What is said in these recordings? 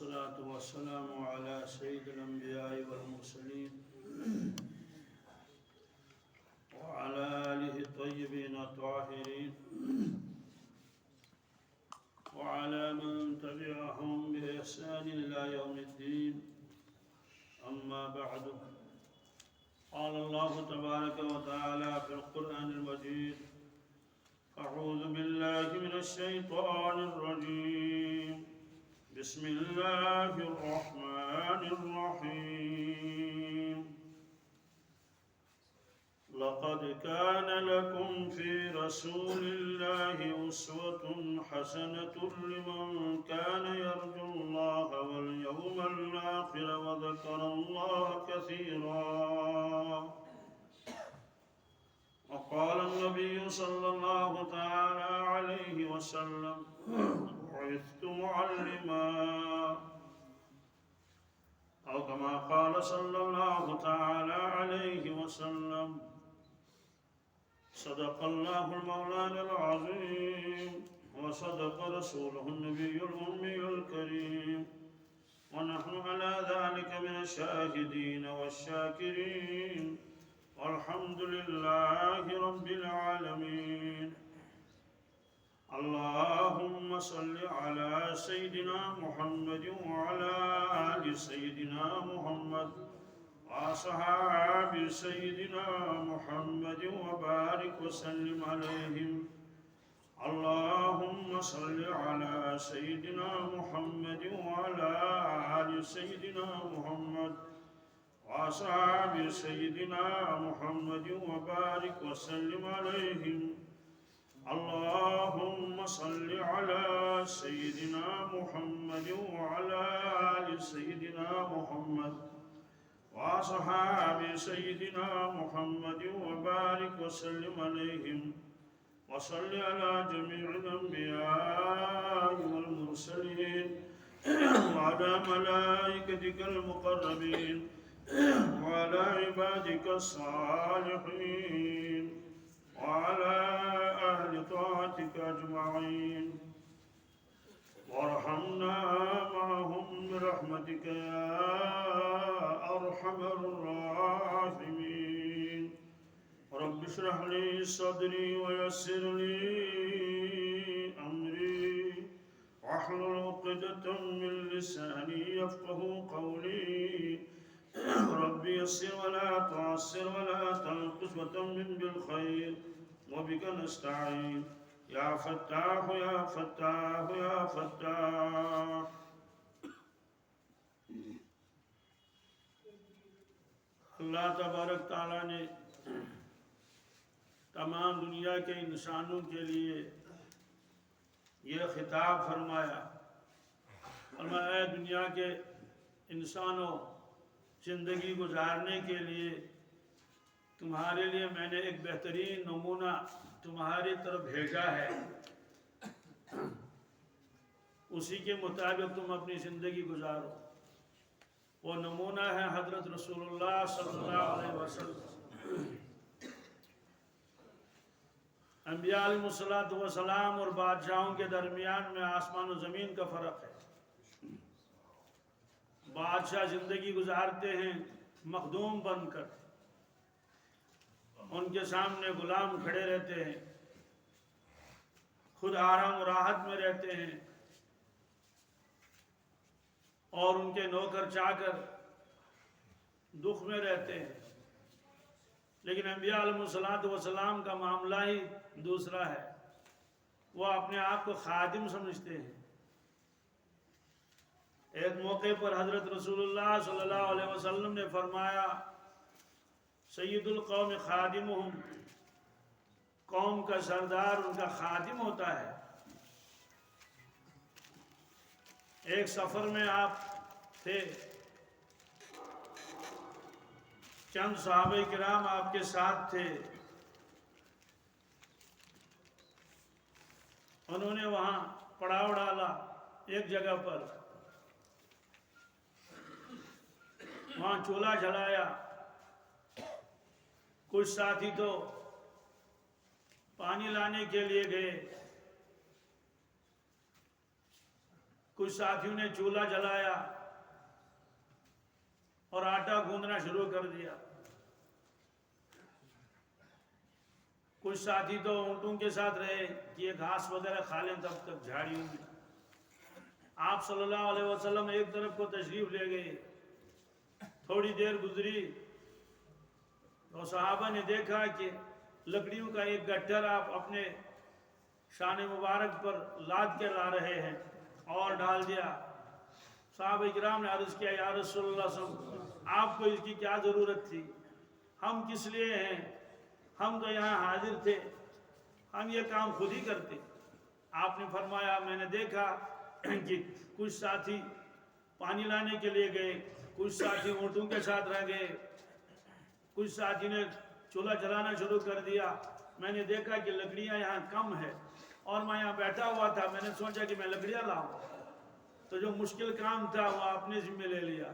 والصلاة والسلام على سيد الأنبياء والمرسلين وعلى آله الطيبين الطاهرين وعلى من تبعهم بإحسان إلى يوم الدين. أما بعد، قال الله تبارك وتعالى في القرآن المجيد: أعوذ بالله من الشيطان الرجيم. بسم الله الرحمن الرحيم. لقد كان لكم في رسول الله أسوة حسنة لمن كان يرجو الله واليوم الآخر وذكر الله كثيرا. وقال النبي صلى الله تعالى عليه وسلم: بعثت معلما، أو كما قال صلى الله تعالى عليه وسلم: صدق الله المولانا العظيم وصدق رسوله النبي الأمي الكريم، ونحن على ذلك من الشاهدين والشاكرين، والحمد لله رب العالمين. اللهم صل على سيدنا محمد وعلى آل سيدنا محمد وأصحاب سيدنا محمد وبارك وسلم عليهم. اللهم صل على سيدنا محمد وعلى آل سيدنا محمد وأصحاب سيدنا محمد وبارك وسلم عليهم. اللهم صل على سيدنا محمد وعلى آل سيدنا محمد وأصحاب سيدنا محمد وبارك وسلم عليهم. وصل على جميع الأنبياء والمرسلين وعلى ملائكتك المقربين وعلى عبادك الصالحين وعلى أهل طاعتك أجمعين، وارحمنا معهم برحمتك يا أرحم الراحمين. رب اشرح لي صدري ويسر لي أمري واحلل عقدة من لساني يفقه قولي. رب يسر ولا تعسر ولا تنقص وتمم بالخير وبك نستعين. يا فتاح يا فتاح يا فتاح. اللہ تبارک تعالیٰ نے تمام دنیا کے انسانوں کے لیے یہ خطاب فرمایا، اے دنیا کے انسانوں، زندگی گزارنے کے لیے تمہارے لیے میں نے ایک بہترین نمونہ تمہاری طرف بھیجا ہے، اسی کے مطابق تم اپنی زندگی گزارو۔ وہ نمونہ ہے حضرت رسول اللہ صلی اللہ علیہ وسلم۔ انبیاء علیہ السلام اور بادشاہوں کے درمیان میں آسمان و زمین کا فرق ہے۔ بادشاہ زندگی گزارتے ہیں مخدوم بن کر، ان کے سامنے غلام کھڑے رہتے ہیں، خود آرام و راحت میں رہتے ہیں، اور ان کے نوکر چاکر دکھ میں رہتے ہیں۔ لیکن انبیاء علیہ السلام کا معاملہ ہی دوسرا ہے، وہ اپنے آپ کو خادم سمجھتے ہیں۔ ایک موقع پر حضرت رسول اللہ صلی اللہ علیہ وسلم نے فرمایا: سید القوم خادمہم، قوم کا سردار ان کا خادم ہوتا ہے۔ ایک سفر میں آپ تھے، چند صحابہ کرام آپ کے ساتھ تھے، انہوں نے وہاں پڑاؤ ڈالا ایک جگہ پر، وہاں چولہا جلایا۔ کچھ ساتھی تو پانی لانے کے لیے گئے، کچھ ساتھیوں نے چولہا جلایا اور آٹا گوندنا شروع کر دیا. کچھ ساتھی تو اونٹوں کے ساتھ رہے کہ یہ گھاس وغیرہ کھا لیں تب تک جھاڑیوں میں. آپ صلی اللہ علیہ وسلم ایک طرف کو تشریف لے گئے. تھوڑی دیر گزری تو صحابہ نے دیکھا کہ لکڑیوں کا ایک گٹھر آپ اپنے شان مبارک پر لاد کے لا رہے ہیں اور ڈال دیا. صحابہ کرام نے عرض کیا یا رسول اللہ صلی اللہ علیہ وسلم آپ کو اس کی کیا ضرورت تھی؟ ہم کس لیے ہیں؟ ہم تو یہاں حاضر تھے، ہم یہ کام خود ہی کرتے. آپ نے فرمایا میں نے دیکھا کہ کچھ ساتھی پانی لانے کے لیے گئے، کچھ ساتھی اونٹوں کے ساتھ رہ گئے، کچھ ساتھی نے چولہا جلانا شروع کر دیا. میں نے دیکھا کہ لکڑیاں یہاں کم ہے اور میں یہاں بیٹھا ہوا تھا. میں نے سوچا کہ میں لکڑیاں لاؤں، تو جو مشکل کام تھا وہ آپ نے ذمہ لے لیا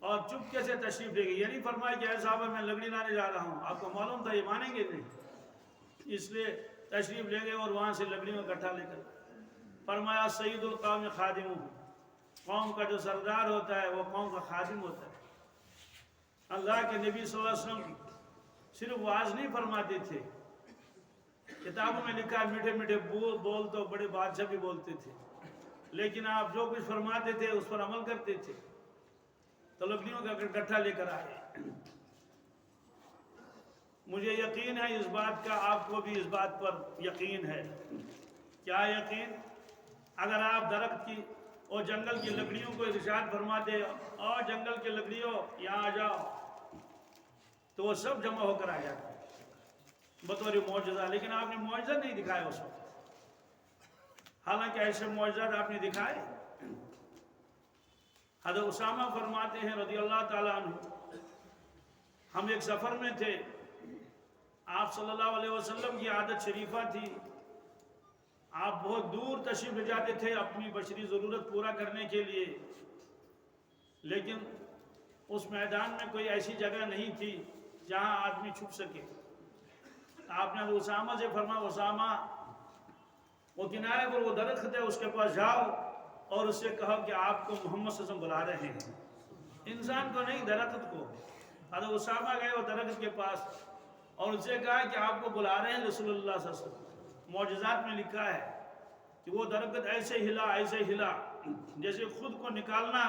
اور چپکے سے تشریف لے گئے. یہ نہیں فرمایا کہ اے صاحب میں لکڑی لانے جا رہا ہوں، آپ کو معلوم تھا یہ مانیں گے نہیں، اس لیے تشریف لے گئے اور وہاں سے لکڑیوں کا گٹھا لے کر فرمایا سید القوم خادم، قوم کا جو سردار ہوتا ہے وہ قوم کا خادم ہوتا ہے. اللہ کے نبی صلی اللہ علیہ وسلم صرف واعظ نہیں فرماتے تھے، کتابوں میں لکھا ہے میٹھے میٹھے بول تو بڑے بادشاہ بھی بولتے تھے، لیکن آپ جو کچھ فرماتے تھے اس پر عمل کرتے تھے. تو لکڑیوں کا گٹھا لے کر آئے. مجھے یقین ہے اس بات کا، آپ کو بھی اس بات پر یقین ہے. کیا یقین؟ اگر آپ درخت کی اور جنگل کی لکڑیوں کو ارشاد فرماتے اور جنگل کی لکڑیوں یہاں آ جاؤ تو وہ سب جمع ہو کر آ جاتے بطور معجزہ. لیکن آپ نے معجزہ نہیں دکھایا اس وقت، حالانکہ ایسے معجزات آپ نے دکھائے. حضرت اسامہ فرماتے ہیں رضی اللہ تعالیٰ عنہ، ہم ایک سفر میں تھے، آپ صلی اللہ علیہ وسلم کی عادت شریفہ تھی، آپ بہت دور تشریف لے جاتے تھے اپنی بشری ضرورت پورا کرنے کے لیے، لیکن اس میدان میں کوئی ایسی جگہ نہیں تھی جہاں آدمی چھپ سکے. آپ نے اسامہ سے فرمایا اسامہ وہ کنارے پر وہ درخت ہے اس کے پاس جاؤ اور اس سے کہو کہ آپ کو محمد صلی اللہ علیہ وسلم بلا رہے ہیں، انسان کو نہیں درخت کو. حضرت اسامہ گئے وہ درخت کے پاس اور اس سے کہا کہ آپ کو بلا رہے ہیں رسول اللہ صلی اللہ علیہ وسلم. معجزات میں لکھا ہے کہ وہ درخت ایسے ہلا جیسے خود کو نکالنا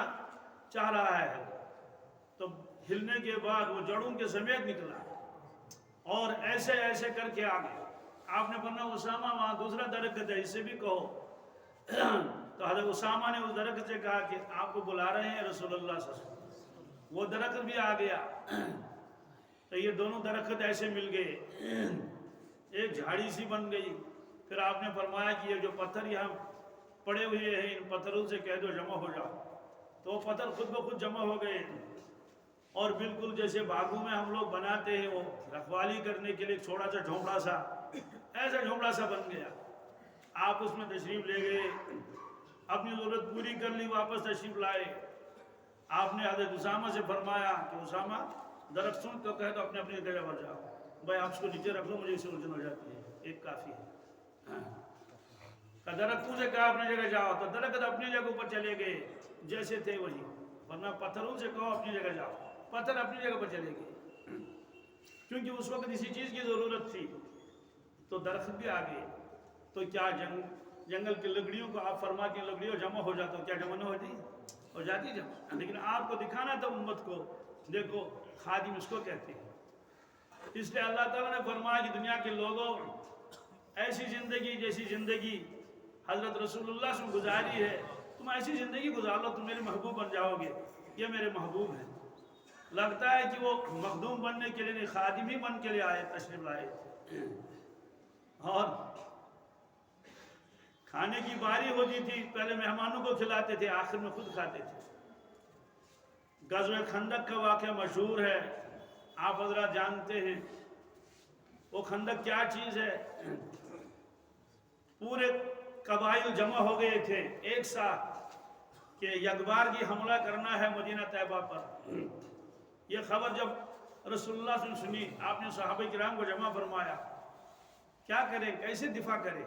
چاہ رہا ہے، تو ہلنے کے بعد وہ جڑوں کے سمیت نکلا اور ایسے کر کے آگے. آپ نے فرمایا اسامہ وہاں دوسرا درخت ہے، اسے بھی کہو. تو حضرت اسامہ نے اس درخت سے کہا کہ آپ کو بلا رہے ہیں رسول اللہ صلی اللہ علیہ وسلم. وہ درخت بھی آ گیا. تو یہ دونوں درخت ایسے مل گئے، ایک جھاڑی سی بن گئی. پھر آپ نے فرمایا کہ یہ جو پتھر یہاں پڑے ہوئے ہیں ان پتھروں سے کہہ دو جمع ہو جاؤ. تو وہ پتھر خود بخود جمع ہو گئے اور بالکل جیسے باغوں میں ہم لوگ بناتے ہیں وہ رکھوالی کرنے کے لیے چھوٹا سا جھونپڑا سا، ایسا جھونپڑا سا بن گیا. آپ اس میں تشریف لے گئے، اپنی ضرورت پوری کر لی، واپس تشریف لائے. آپ نے حضرت اسامہ سے فرمایا کہ اسامہ درخت سن تو کہہ دو اپنے اپنی جگہ پر جاؤ. بھائی آپ اس کو نیچے رکھ لو، مجھے اسے الجھن ہو جاتی ہے، ایک کافی ہے. درختوں سے کہا اپنی جگہ جاؤ، تو درخت اپنی جگہ پر چلے گئے جیسے تھے وہی. ورنہ پتھروں سے کہو اپنی جگہ جاؤ، پتھر اپنی جگہ پر چلے گئے، کیونکہ اس وقت اسی چیز کی ضرورت تھی. تو درخت بھی آ گئے. تو کیا جنگل کی لکڑیوں کو آپ فرماتی ہیں لکڑیوں جمع ہو جاتا، کیا جمع نہ ہوتی؟ ہو جاتی جمع. لیکن آپ کو دکھانا تھا امت کو، دیکھو خادم اس کو کہتے ہیں. اس لیے اللہ تعالیٰ نے فرمایا کہ دنیا کے لوگوں ایسی زندگی جیسی زندگی حضرت رسول اللہ سے گزاری ہے، تم ایسی زندگی گزار لو، تم میرے محبوب بن جاؤ گے. یہ میرے محبوب ہیں. لگتا ہے کہ وہ مخدوم بننے کے لیے خادم ہی بن کے لیے آئے، تشریف لائے. اور کھانے کی باری ہوتی تھی، پہلے مہمانوں کو کھلاتے تھے، آخر میں خود کھاتے تھے. غزوہ خندق کا واقعہ مشہور ہے، آپ حضرات جانتے ہیں. وہ خندق کیا چیز ہے؟ پورے قبائل جمع ہو گئے تھے ایک ساتھ کہ یکبار کی حملہ کرنا ہے مدینہ طیبہ پر. یہ خبر جب رسول اللہ صلی اللہ علیہ وسلم سنی، آپ نے صحابہ کرام کو جمع فرمایا، کیا کریں، کیسے دفاع کریں.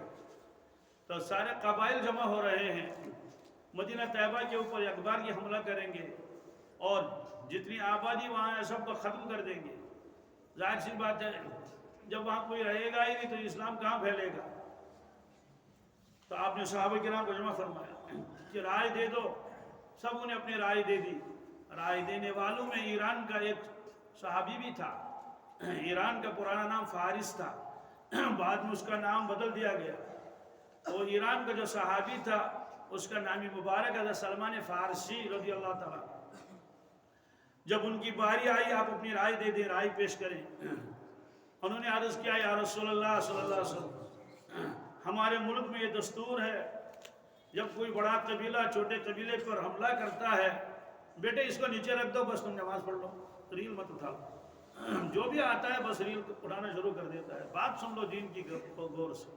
تو سارے قبائل جمع ہو رہے ہیں. مدینہ طیبہ کے اوپر ایک بار یہ حملہ کریں گے اور جتنی آبادی وہاں ہے سب کو ختم کر دیں گے. ظاہر سی بات ہے جب وہاں کوئی رہے گا ہی نہیں تو اسلام کہاں پھیلے گا. تو آپ نے صحابہ کرام کو جمع فرمایا کہ رائے دے دو. سب نے اپنی رائے دے دی. رائے دینے والوں میں ایران کا ایک صحابی بھی تھا. ایران کا پرانا نام فارس تھا، بعد میں اس کا نام بدل دیا گیا. وہ ایران کا جو صحابی تھا اس کا نام مبارک ہے سلمان فارسی رضی اللہ تعالیٰ. جب ان کی باری آئی آپ اپنی رائے دے دیں، رائے پیش کریں. انہوں نے عرض کیا یا رسول اللہ صلی اللہ علیہ وسلم، ہمارے ملک میں یہ دستور ہے جب کوئی بڑا قبیلہ چھوٹے قبیلے پر حملہ کرتا ہے، بیٹے اس کو نیچے رکھ دو، بس تم نماز پڑھ لو، ریل مت اٹھاؤ. جو بھی آتا ہے بس ریل اٹھانا شروع کر دیتا ہے. بات سن لو دین کی غور سے.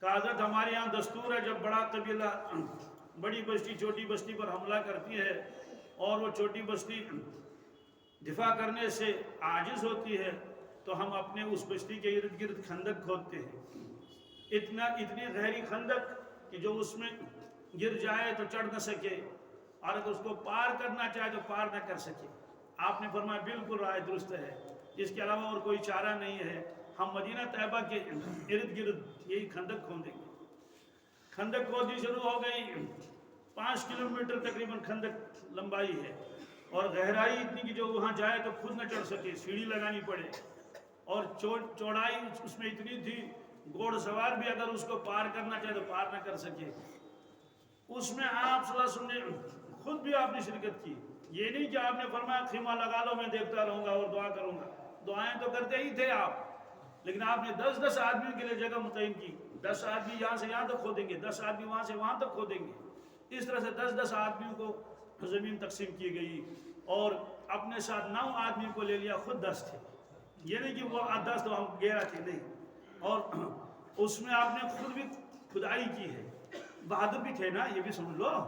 کہ حضرت ہمارے یہاں دستور ہے جب بڑا قبیلہ بڑی بستی چھوٹی بستی پر حملہ کرتی ہے اور وہ چھوٹی بستی دفاع کرنے سے عاجز ہوتی ہے تو ہم اپنے اس بستی کے ارد گرد خندق کھودتے ہیں. اتنی گہری خندق کہ جو اس میں گر جائے تو چڑھ نہ سکے اور اگر اس کو پار کرنا چاہے تو پار نہ کر سکے. آپ نے فرمایا بالکل رائے درست ہے، اس کے علاوہ اور کوئی چارہ نہیں ہے. ہم مدینہ طیبہ کے ارد گرد یہی خندق کھودیں گے. خندق کھودی شروع ہو گئی. 5 کلومیٹر تقریباً خندق لمبائی ہے اور گہرائی اتنی کہ جو وہاں جائے تو خود نہ چڑھ سکے، سیڑھی لگانی پڑے. اور چوڑائی اس میں اتنی تھی گھوڑ سوار بھی اگر اس کو پار کرنا چاہے تو پار نہ کر سکے. اس میں آپ صلی اللہ علیہ وسلم نے خود بھی آپ نے شرکت کی. یہ نہیں کہ آپ نے فرمایا خیمہ لگا لو میں دیکھتا رہوں گا اور دعا کروں گا. دعائیں تو کرتے ہی تھے آپ، لیکن آپ نے 10 آدمیوں کے لیے جگہ متعین کی. 10 آدمی یہاں سے یہاں تک کھودیں گے، 10 آدمی وہاں سے وہاں تک کھودیں گے. اس طرح سے 10 آدمیوں کو زمین تقسیم کی گئی اور اپنے ساتھ 9 آدمیوں کو لے لیا. خود 10 تھے، یہ نہیں کہ وہ 10 تو ہم 11 تھے، نہیں. اور اس میں آپ نے خود بھی کھدائی کی ہے. بہادر بھی تھے نا، یہ بھی سمجھ لو.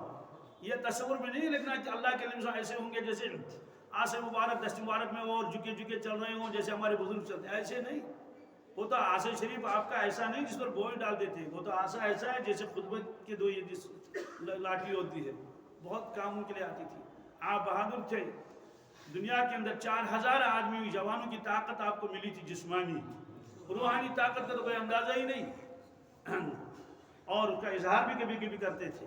یہ تصور میں نہیں لکھنا کہ اللہ کے نبی ایسے ہوں گے جیسے آسے مبارک دست مبارک میں اور جھکے چل رہے ہوں جیسے ہمارے بزرگ چلتے ہیں. ایسے نہیں. وہ تو آسے شریف آپ کا ایسا نہیں جس پر بوئے ڈال دیتے. وہ تو آسا ایسا ہے جیسے خطبہ کی 2 لاٹھی ہوتی ہے، بہت کاموں کے لیے آتی تھی. آپ بہادر تھے. دنیا کے اندر 4000 آدمی جوانوں کی طاقت آپ کو ملی تھی، جسمانی. روحانی طاقت کا تو کوئی اندازہ ہی نہیں. اور اس کا اظہار بھی کبھی کبھی کرتے تھے.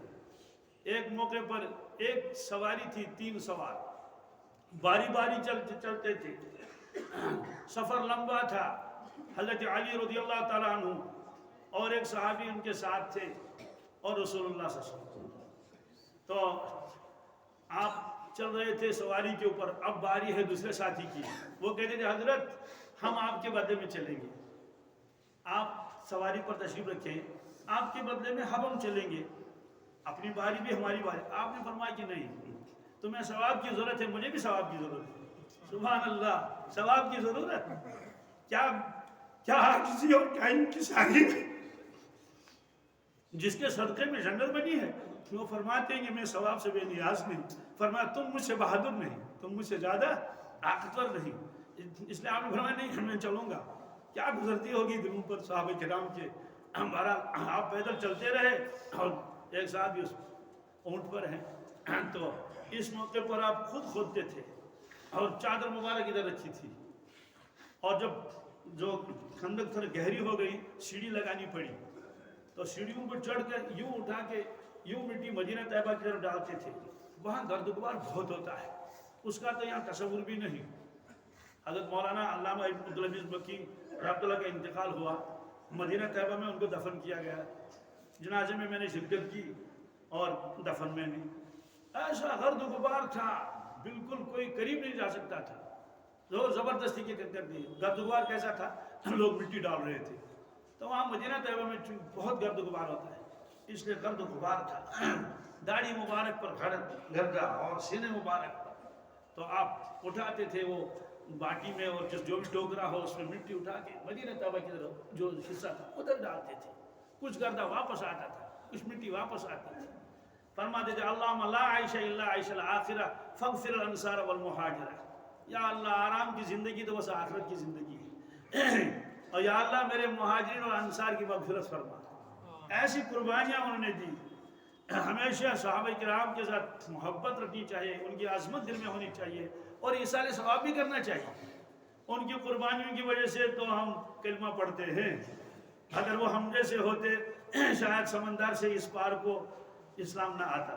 ایک موقع پر ایک سواری تھی، 3 سوار باری باری چلتے تھے. سفر لمبا تھا. حضرت علی رضی اللہ تعالیٰ عنہ اور ایک صحابی ان کے ساتھ تھے اور رسول اللہ صلی اللہ علیہ وسلم. تو آپ چل رہے تھے سواری کے اوپر. اب باری ہے دوسرے ساتھی کی. وہ کہتے تھے حضرت ہم آپ کے بدلے میں چلیں گے، آپ سواری پر تشریف رکھیں، آپ کے بدلے میں ہم چلیں گے، اپنی باری بھی ہماری باری. آپ نے فرمایا کہ نہیں، تمہیں ثواب کی ضرورت ہے، مجھے بھی ثواب کی ضرورت ہے. سبحان اللہ، ثواب کی ضرورت. کیا عاجزی اور کیا انکساری جس کے صدقے میں جنت بنی ہے. وہ فرماتے ہیں کہ میں ثواب سے بے نیاز نہیں. فرمایا تم مجھ سے بہادر نہیں، تم مجھ سے زیادہ طاقتور نہیں. اس لیے آپ نے فرمایا نہیں میں چلوں گا. کیا گزرتی ہوگی دلوں پر صحابہ کرام کے. ہمارا آپ پیدل چلتے رہے اور ایک ساتھ بھی اس اونٹ پر ہیں. تو اس موقع پر آپ خود کھودتے تھے اور چادر مبارک ادھر رکھی تھی. اور جب جو خندق تھوڑی گہری ہو گئی، سیڑھی لگانی پڑی. تو سیڑھیوں پر چڑھ کر یوں اٹھا کے یوں مٹی مدینہ طیبہ کی طرف ڈالتے تھے. وہاں گرد و غبار بہت ہوتا ہے، اس کا تو یہاں تصور بھی نہیں. حضرت مولانا علامہ ابن عبدالعزیز مکی رحمۃ اللہ کا انتقال ہوا. مدینہ طیبہ میں ان کو دفن کیا گیا. جنازے میں میں نے شرکت کی اور دفن میں بھی. ایسا گرد و غبار تھا، بالکل کوئی قریب نہیں جا سکتا تھا. لوگ زبردستی کے کر دی. گرد و غبار کیسا تھا؟ لوگ مٹی ڈال رہے تھے. تو وہاں مدینہ طیبہ میں بہت گرد و غبار ہوتا ہے، اس لیے گرد و غبار تھا. داڑھی مبارک پر گردہ اور سینے مبارک پر. تو آپ اٹھاتے تھے وہ باٹی میں اور جو بھی ٹوکرا ہو اس میں مٹی اٹھا کے مدینہ طیبہ کی طرف جو حصہ تھا ادھر ڈالتے تھے. کچھ گردہ واپس آتا تھا، کچھ مٹی واپس آتی تھی. فرماتے تھے اللہم لا عیش الا عیش الآخرہ فاغفر الانصار والمہاجرہ. یا اللہ آرام کی زندگی تو بس آخرت کی زندگی ہے، اور یا اللہ میرے مہاجرین اور انصار کی مغفرت فرما. ایسی قربانیاں انہوں نے دی. ہمیشہ صحابہ کرام کے ساتھ محبت رکھنی چاہیے، ان کی عظمت دل میں ہونی چاہیے اور ایصال ثواب بھی کرنا چاہیے۔ ان کی قربانیوں کی وجہ سے تو ہم کلمہ پڑھتے ہیں، اگر وہ ہم جیسے ہوتے شاید سمندر سے اس پار کو اسلام نہ آتا۔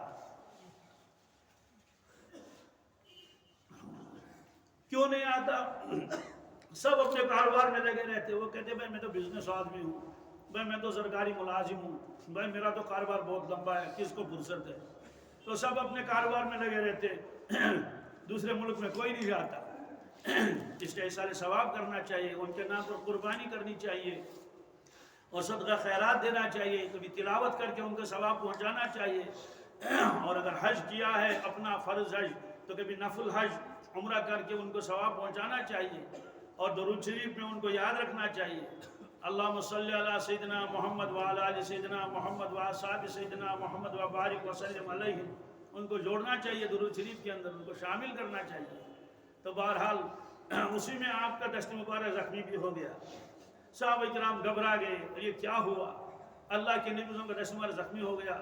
کیوں نہیں آتا؟ سب اپنے کاروبار میں لگے رہتے، وہ کہتے بھائی میں تو بزنس آدمی ہوں، بھائی میں تو سرکاری ملازم ہوں، بھائی میرا تو کاروبار بہت لمبا ہے، کس کو فرصت ہے؟ تو سب اپنے کاروبار میں لگے رہتے، دوسرے ملک میں کوئی نہیں جاتا۔ اس کے ایصال ثواب کرنا چاہیے، ان کے نام پر قربانی کرنی چاہیے اور صدقہ خیرات دینا چاہیے، کبھی تلاوت کر کے ان کا ثواب پہنچانا چاہیے، اور اگر حج کیا ہے اپنا فرض حج تو کبھی نفل حج عمرہ کر کے ان کو ثواب پہنچانا چاہیے، اور درود شریف میں ان کو یاد رکھنا چاہیے، اللہم صلی علی سیدنا محمد وعلی آل سیدنا محمد وصحبہ سیدنا محمد وبارک وسلم علیہ، ان کو جوڑنا چاہیے درود شریف کے اندر، ان کو شامل کرنا چاہیے۔ تو بہرحال اسی میں آپ کا دست مبارک زخمی بھی ہو گیا، صحابہ کرام گھبرا گئے، یہ کیا ہوا؟ اللہ کے نبی کا دست مبارک زخمی ہو گیا،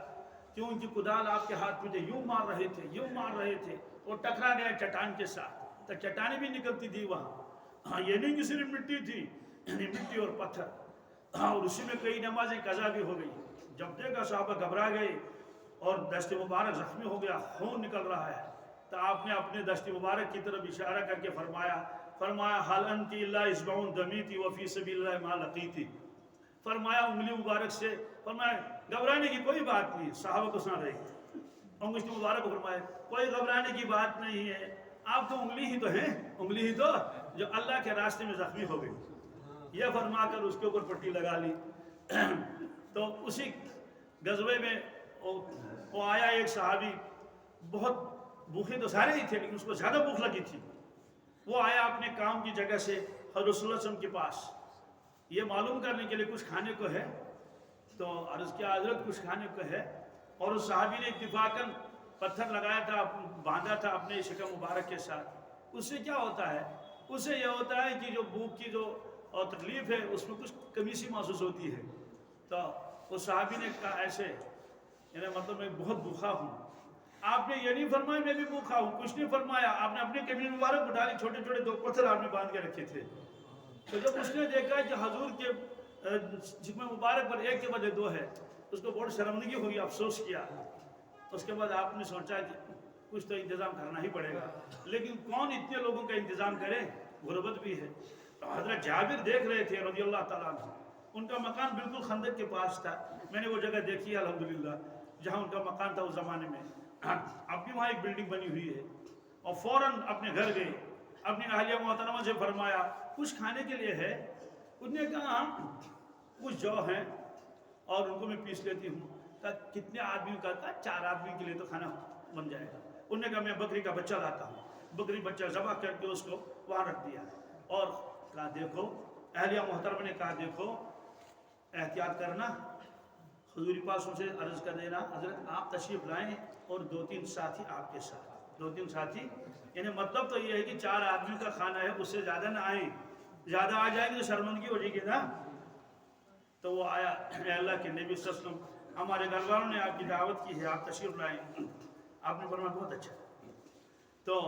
کیوں کہ کدال آپ کے ہاتھ میں تھے، یوں مار رہے تھے، یوں مار رہے تھے، وہ ٹکرا گیا چٹان کے ساتھ، تو چٹانیں بھی نکلتی تھی وہاں، یہ نہیں کہ صرف مٹی تھی، مٹی اور پتھر، اور اسی میں کئی نمازیں قضا بھی ہو گئی۔ جب دیکھا صحابہ گھبرا گئے اور دست مبارک زخمی ہو گیا، خون نکل رہا ہے، تو آپ نے اپنے دست مبارک کی طرف اشارہ کر کے فرمایا حل انت الا اصبع دمیتی وفی سبیل اللہ ما لقیتی، فرمایا انگلی مبارک سے، فرمایا گھبرانے کی کوئی بات نہیں، صحابہ کو سنا رہے انگلی مبارک کو فرمایا کوئی گھبرانے کی بات نہیں ہے، آپ تو انگلی ہی تو ہیں، انگلی ہی تو جو اللہ کے راستے میں زخمی ہو گئی، یہ فرما کر اس کے اوپر پٹی لگا لی۔ تو اسی غزوے میں وہ آیا ایک صحابی، بہت بھوکے تو سارے ہی تھے لیکن اس کو زیادہ بھوک لگی تھی، وہ آیا اپنے کام کی جگہ سے حضرت صلی اللہ علیہ وسلم کے پاس یہ معلوم کرنے کے لیے کچھ کھانے کو ہے، تو عرض کیا حضرت کچھ کھانے کو ہے، اور اس صحابی نے اتفاقاً پتھر لگایا تھا، باندھا تھا اپنے شکم مبارک کے ساتھ۔ اس سے کیا ہوتا ہے؟ اس سے یہ ہوتا ہے کہ جو بھوک کی جو تکلیف ہے اس میں کچھ کمی سی محسوس ہوتی ہے، تو اس صحابی نے کہا ایسے، یعنی مطلب میں بہت بھوکا ہوں۔ آپ نے یہ نہیں فرمایا میں بھی بھوکا ہوں، کچھ نہیں فرمایا، آپ نے اپنی کمین مبارک اٹھا لی، چھوٹے چھوٹے دو پتھر آپ نے باندھ کے رکھے تھے، تو جب اس نے دیکھا کہ حضور کے جسم مبارک پر ایک کے بدلے دو ہے، اس کو بہت شرمندگی ہوئی، افسوس کیا۔ اس کے بعد آپ نے سوچا کہ کچھ تو انتظام کرنا ہی پڑے گا، لیکن کون اتنے لوگوں کا انتظام کرے، غربت بھی ہے۔ تو حضرت جابر دیکھ رہے تھے رضی اللہ تعالیٰ عنہ، ان کا مکان بالکل خندق کے پاس تھا، میں نے وہ جگہ دیکھی ہے الحمدللہ جہاں ان کا مکان تھا اس زمانے میں، اب بھی وہاں ایک بلڈنگ بنی ہوئی ہے، اور فوراً اپنے گھر گئے، اپنی اہلیہ محترمہ سے فرمایا کچھ کھانے کے لیے ہے؟ انہوں نے کہا کچھ جو ہیں اور ان کو میں پیس لیتی ہوں۔ کہا کتنے آدمیوں کا؟ کہا 4 آدمی کے لیے تو کھانا بن جائے گا۔ انہوں نے کہا میں بکری کا بچہ لاتا ہوں، بکری بچہ ذبح کر کے اس کو وہاں رکھ دیا، اور کہا دیکھو، اہلیہ محترمہ نے کہا دیکھو احتیاط کرنا، حضور پاک سے عرض کر دینا حضرت آپ تشریف لائیں اور 2-3 ساتھی آپ کے ساتھ، 2-3 ساتھی، یعنی مطلب تو یہ ہے کہ 4 آدمیوں کا کھانا ہے، اس سے زیادہ نہ آئیں، زیادہ آ جائیں گے تو شرمندگی ہو جائے گی نا۔ تو وہ آیا، اے اللہ کے نبی صلی اللہ علیہ وسلم ہمارے گھر والوں نے آپ کی دعوت کی ہے، آپ تشریف لائیں۔ آپ نے فرمایا بہت اچھا۔ تو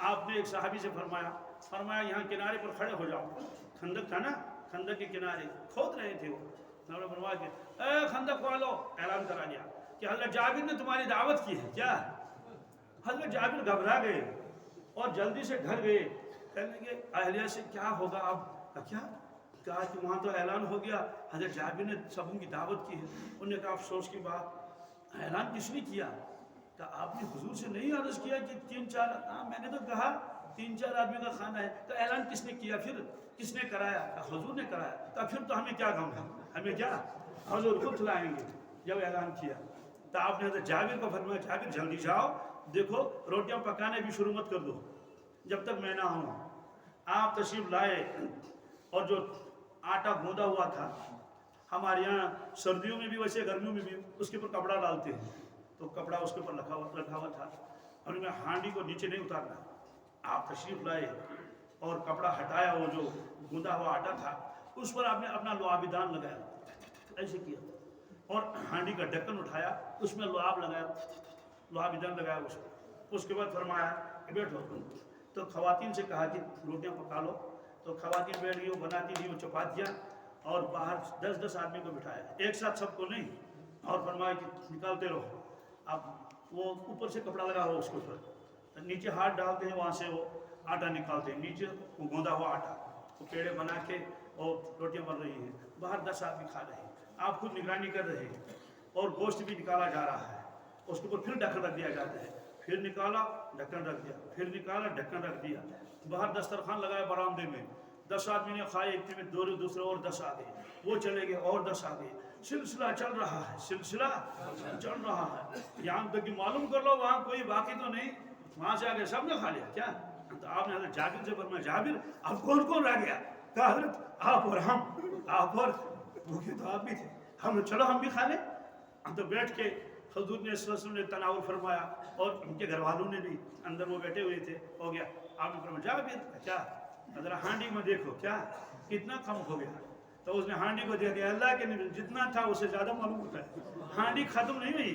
آپ نے ایک صحابی سے فرمایا یہاں کنارے پر کھڑے ہو جاؤ، خندق تھا نا، خندق کے کنارے کھود رہے تھے وہ، انہوں نے فرمایا کہ اے خندق والو، اعلان کرا دیا کہ حضرت جابر نے تمہاری دعوت کی ہے کیا؟ حضرت جابر گھبرا گئے اور جلدی سے گھر گئے، کہنے لگے اہلیہ سے کیا ہوگا اب؟ کیا کہا کہ وہاں تو اعلان ہو گیا حضرت جابر نے سب کی دعوت کی ہے۔ انہوں نے کہا افسوس کی بات، اعلان کس نے کیا؟ کہا آپ نے حضور سے نہیں عرض کیا کہ 3-4؟ ہاں میں نے تو کہا 3-4 آدمی کا کھانا ہے، تو اعلان کس نے کیا؟ پھر کس نے کرایا؟ کہا حضور نے کرایا۔ کہا پھر تو ہمیں کیا غم ہے، ہمیں کیا، حضور خود کھلائیں گے۔ جب اعلان کیا تو آپ نے حضرت جابر کو فرمایا جابر جلدی جاؤ، دیکھو روٹیاں پکانے بھی شروع مت کر دو جب تک میں نہ ہوں۔ آپ تشریف لائے اور جو آٹا گوندا ہوا تھا، ہمارے یہاں سردیوں میں بھی ویسے گرمیوں میں بھی اس کے اوپر کپڑا ڈالتے ہیں، تو کپڑا اس کے اوپر رکھا ہوا تھا، اور میں ہانڈی کو نیچے نہیں اتارنا۔ آپ تشریف لائے اور کپڑا ہٹایا، وہ جو گوندا ہوا آٹا تھا اس پر آپ نے اپنا لعابدان لگایا، ایسے کیا، اور ہانڈی کا ڈھکن اٹھایا، اس میں لعاب لگایا، لعاب ادھر لگایا اس کے بعد فرمایا کہ بیٹھو. تو خواتین سے کہا کہ روٹیاں پکا لو. تو خواتین بیٹھ گئی، وہ بناتی تھی، وہ چپاتیاں، اور باہر 10 آدمی کو بٹھایا، ایک ساتھ سب کو نہیں، اور فرمایا کہ نکالتے رہو. اب وہ اوپر سے کپڑا لگا ہو اس کے اوپر، نیچے ہاتھ ڈالتے ہیں، وہاں سے وہ آٹا نکالتے ہیں، نیچے وہ گوندا ہوا آٹا، وہ پیڑے بنا کے اور روٹیاں بن رہی ہیں. باہر 10 آدمی کھا رہے ہیں، آپ خود نگرانی کر رہے ہیں، اور گوشت بھی نکالا جا رہا ہے. اس کے اوپر پھر ڈھکن رکھ دیا جاتا ہے، پھر نکالا ڈھکن رکھ دیا، پھر نکالا ڈھکن رکھ دیا. باہر دسترخوان لگایا برآمدے میں، 10 آدمی نے کھائے، اتنے میں دوسرے اور 10 آ گئے، وہ چلے گئے اور 10 آ گئے. سلسلہ چل رہا ہے، سلسلہ چل رہا ہے. یہاں تک کہ معلوم کر لو وہاں کوئی باقی تو نہیں، وہاں سے آگے سب نے کھا لیا. کیا؟ تو آپ نے حضرت جابر سے فرمایا جابر اب کون کون رہ گیا؟ کہا حضرت آپ اور ہم، آپ اور بھوکے تو آپ بھی تھے، ہم چلو ہم بھی کھا لیں. تو بیٹھ کے حضور نے صلی اللہ علیہ وسلم نے تناول فرمایا، اور ان کے گھر والوں نے بھی، اندر وہ بیٹھے ہوئے تھے. ہو گیا. آپ نے فرمایا جابر کیا ذرا ہانڈی میں دیکھو کیا کتنا کم ہو گیا. تو اس نے ہانڈی کو دیکھ دیا. اللہ کے نبی جتنا تھا اسے زیادہ معلوم ہوتا ہے، ہانڈی ختم نہیں ہوئی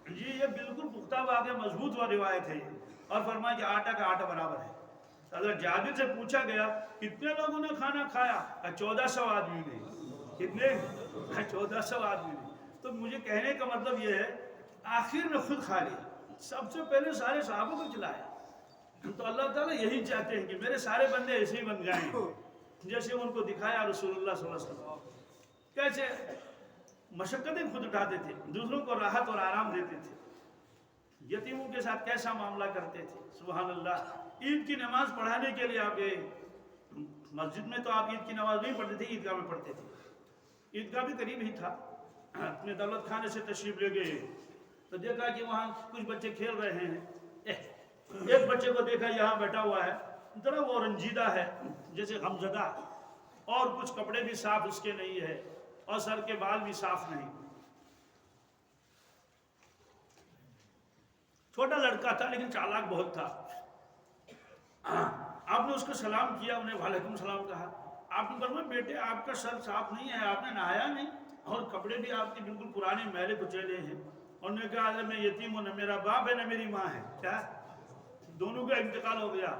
جی. یہ بالکل پختہ واقعہ مضبوط و روایت ہے. اور فرمایا کہ آٹا کا آٹا برابر ہے. حضرت جابر سے پوچھا گیا کتنے لوگوں نے کھانا کھایا؟ 1400 آدمی نے. کتنے؟ 1400 آدمی نے. تو مجھے کہنے کا مطلب یہ ہے آخر میں خود کھا لیا، سب سے پہلے سارے صحابوں کو کھلایا. تو اللہ تعالیٰ یہی چاہتے ہیں کہ میرے سارے بندے ایسے ہی بن جائیں جیسے ان کو دکھایا رسول اللہ صلی اللہ علیہ وسلم. کیسے مشقتیں خود اٹھاتے تھے، دوسروں کو راحت اور آرام دیتے تھے، یتیموں کے ساتھ کیسا معاملہ کرتے تھے. سبحان اللہ. عید کی نماز پڑھانے کے لیے آپ گئے مسجد میں، تو آپ عید کی نماز نہیں پڑھتے تھے، عیدگاہ میں پڑھتے تھے. عیدگاہ بھی قریب ہی تھا. اپنے دولت خانے سے تشریف لے گئے تو دیکھا کہ وہاں کچھ بچے کھیل رہے ہیں. ایک بچے کو دیکھا یہاں بیٹھا ہوا ہے، ذرا وہ رنجیدہ ہے جیسے غمزدہ، اور کچھ کپڑے بھی صاف اس کے نہیں ہے، اور سر کے بال بھی صاف نہیں. چھوٹا لڑکا تھا لیکن چالاک بہت تھا. آپ نے اس کو سلام کیا، انہیں وعلیکم السلام کہا. آپ نے فرمایا بیٹے آپ کا سر صاف نہیں ہے، آپ نے نہایا نہیں، اور کپڑے بھی آپ کے بالکل پرانے میلے کچیلے ہیں. انہوں نے کہا میں یتیم ہوں، نہ میرا باپ ہے نہ میری ماں ہے. کیا؟ دونوں کا انتقال ہو گیا.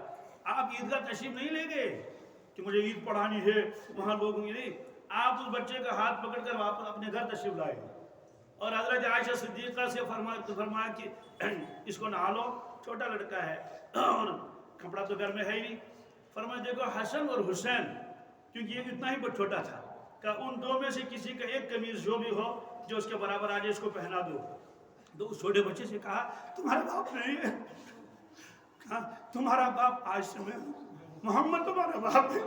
آپ عیدگاہ تشریف نہیں لے گئے کہ مجھے عید پڑھانی ہے وہاں لوگ نہیں. آپ اس بچے کا ہاتھ پکڑ کر واپس اپنے گھر تشریف لائے، اور حضرت عائشہ صدیقہ سے فرمایا کہ اس کو نہا لو، چھوٹا لڑکا ہے اور کپڑا تو گھر میں ہے ہی نہیں. فرمایا دیکھو حسن اور حسین، کیونکہ یہ اتنا ہی بہت چھوٹا تھا، کہ ان دو میں سے کسی کا ایک قمیض جو بھی ہو جو اس کے برابر آ جائے اس کو پہنا دو. تو اس چھوٹے بچے سے کہا تمہارا باپ نہیں ہے. کہا تمہارا باپ آج سے میں ہوں، محمد تمہارا باپ ہے.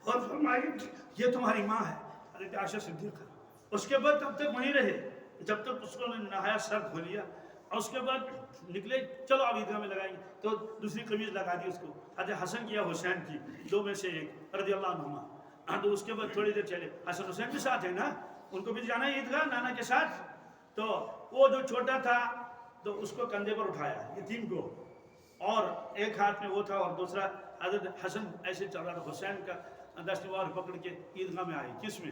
اور فرمایا یہ تمہاری ماں ہے، حضرت عائشہ صدیقہ. اس کے بعد تب تک وہیں رہے جب تک اس کو نہایا، سر دھو لیا، اور اس کے بعد نکلے چلو اب عیدگاہ میں لگائیں گے. تو دوسری قمیض لگا دی اس کو، حضرت حسن کی یا حسین کی، دو میں سے ایک رضی اللہ عنہما. تو اس کے بعد تھوڑی دیر چلے، حسن حسین بھی ساتھ ہے نا، ان کو بھی جانا ہے عیدگاہ نانا کے ساتھ. تو وہ جو چھوٹا تھا تو اس کو کندھے پر اٹھایا یتیم کو، اور ایک ہاتھ میں وہ تھا اور دوسرا حضرت حسن ایسے چل رہا تھا. حسین کا دستوار پکڑ کے عیدگاہ میں آئی. کس میں؟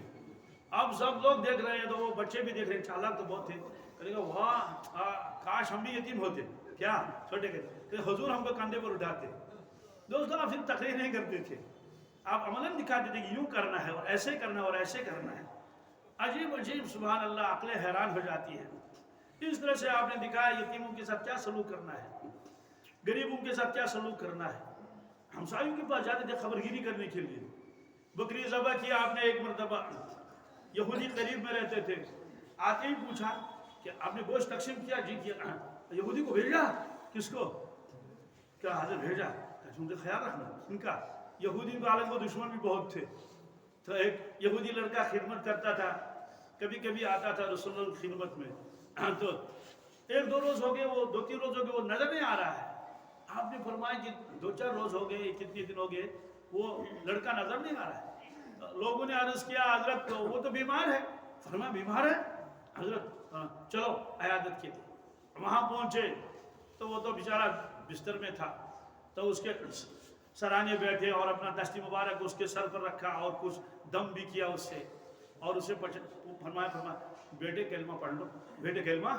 اب سب لوگ دیکھ رہے ہیں، تو وہ بچے بھی دیکھ رہے ہیں، چالاک تو بہت تھے. کہے گا واہ کاش ہم بھی یتیم ہوتے. کیا چھوٹے کہ حضور ہم کو کندھے پر اٹھاتے. دوستوں آپ صرف تقریر نہیں کرتے تھے، آپ عملاً دکھاتے تھے کہ یوں کرنا ہے اور ایسے کرنا ہے اور ایسے کرنا ہے. عجیب عجیب سبحان اللہ، عقلیں حیران ہو جاتی ہیں. اس طرح سے آپ نے دکھایا یتیموں کے ساتھ کیا سلوک کرنا ہے، غریبوں کے ساتھ کیا سلوک کرنا ہے. ہمسایوں کے پاس جاتے تھے خبرگیری کرنے کے لیے. بکری ذبح کیا آپ نے ایک مرتبہ، یہودی قریب میں رہتے تھے، آتے ہی پوچھا کہ آپ نے گوشت تقسیم کیا؟ جی کیا. یہودی کو بھیجا. کس کو؟ کیا حضرت بھیجا؟ ان کا خیال رکھنا ان کا. یہودی کو عالم و دشمن بھی بہت تھے. تو ایک یہودی لڑکا خدمت کرتا تھا، کبھی کبھی آتا تھا رسول اللہ کی خدمت میں. تو ایک دو روز ہو گئے، وہ 2-3 روز ہو گئے، وہ نظر نہیں آ رہا ہے. آپ نے فرمایا کہ 2-4 روز ہو گئے، کتنے دن ہو گئے، وہ لڑکا نظر نہیں آ رہا ہے. لوگوں نے عرض کیا حضرت وہ تو بیمار ہے. فرمایا بیمار ہے؟ حضرت چلو عیادت کے لیے. وہاں پہنچے تو وہ تو بیچارہ بستر میں تھا. تو اس کے سرانے بیٹھے اور اپنا دستی مبارک اس کے سر پر رکھا اور کچھ دم بھی کیا اس سے. اور اسے فرمایا بیٹے کلمہ پڑھ لو، بیٹے کلمہ۔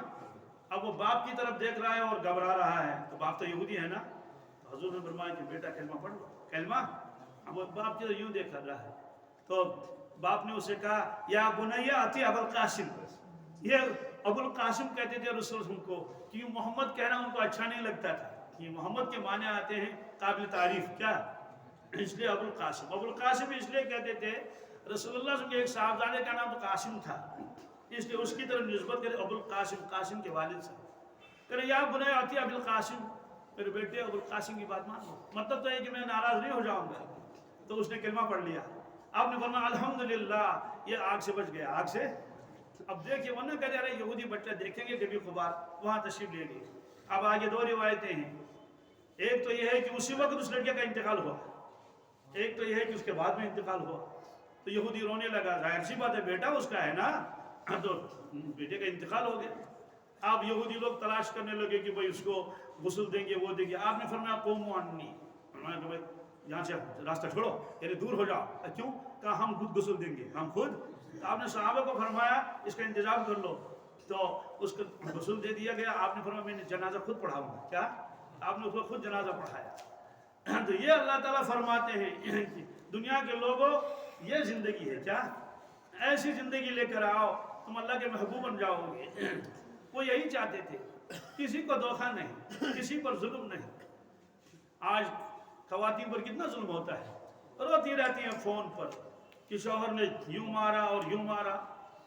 اب وہ باپ کی طرف دیکھ رہا ہے اور گھبرا رہا ہے، تو باپ تو یہودی ہے نا، تو حضور نے فرمایا کہ بیٹا کلمہ پڑھ لو، کلمہ۔ اب وہ باپ کی طرف یوں دیکھ رہا ہے، تو باپ نے اسے کہا یا بنیا اتی ابو القاسم۔ یہ ابو القاسم کہتے تھے رسول کو، کہ محمد کہنا ان کو اچھا نہیں لگتا تھا، یہ محمد کے معنی آتے ہیں قابل تعریف، کیا، اس لیے ابو القاسم۔ ابو القاسم اس لیے کہتے تھے، رسول اللہ صلی اللہ علیہ وسلم کے ایک صاحبزادے کا نام تو قاسم تھا، اس لیے اس کی طرف نسبت کرے ابو القاسم، قاسم کے والد سے کرے یا بنیا اتی ابو القاسم، میرے بیٹے ابو القاسم کی بات مان لو، مطلب تو ہے کہ میں ناراض نہیں ہو جاؤں گا۔ تو اس نے کلمہ پڑھ لیا۔ آپ نے فرمایا الحمدللہ یہ آگ سے بچ گیا، آگ سے۔ اب دیکھیے ورنہ کہتے ہیں یہودی بچہ دیکھیں گے کبھی کبھار، وہاں تشریف لے گئے۔ اب آگے دو روایتیں ہیں، ایک تو یہ ہے کہ اسی وقت اس لڑکے کا انتقال ہوا، ایک تو یہ ہے کہ اس کے بعد میں انتقال ہوا۔ تو یہودی رونے لگا، ظاہر سی بات ہے بیٹا اس کا ہے نا، تو بیٹے کا انتقال ہو گیا۔ اب یہودی لوگ تلاش کرنے لگے کہ بھئی اس کو غسل دیں گے، وہ دیں گے۔ آپ نے فرمایا قوموا عنی، فرمایا کہ بھئی یہاں سے راستہ چھوڑو، یعنی دور ہو جاؤ۔ کیوں؟ کہا ہم خود غسل دیں گے، ہم خود۔ تو آپ نے صحابہ کو فرمایا اس کا انتظام کر لو، تو اس کو غسل دے دیا گیا۔ آپ نے فرمایا میں نے جنازہ خود پڑھاؤں گا، کیا؟ آپ نے اس کو خود جنازہ پڑھایا۔ تو یہ اللہ تعالیٰ فرماتے ہیں کہ دنیا کے لوگوں یہ زندگی ہے، کیا ایسی زندگی لے کر آؤ تم اللہ کے محبوب بن جاؤ گے۔ وہ یہی چاہتے تھے، کسی کو دھوکہ نہیں، کسی پر ظلم نہیں۔ آج خواتین پر کتنا ظلم ہوتا ہے، روتی رہتی ہیں فون پر کہ شوہر نے یوں مارا اور یوں مارا۔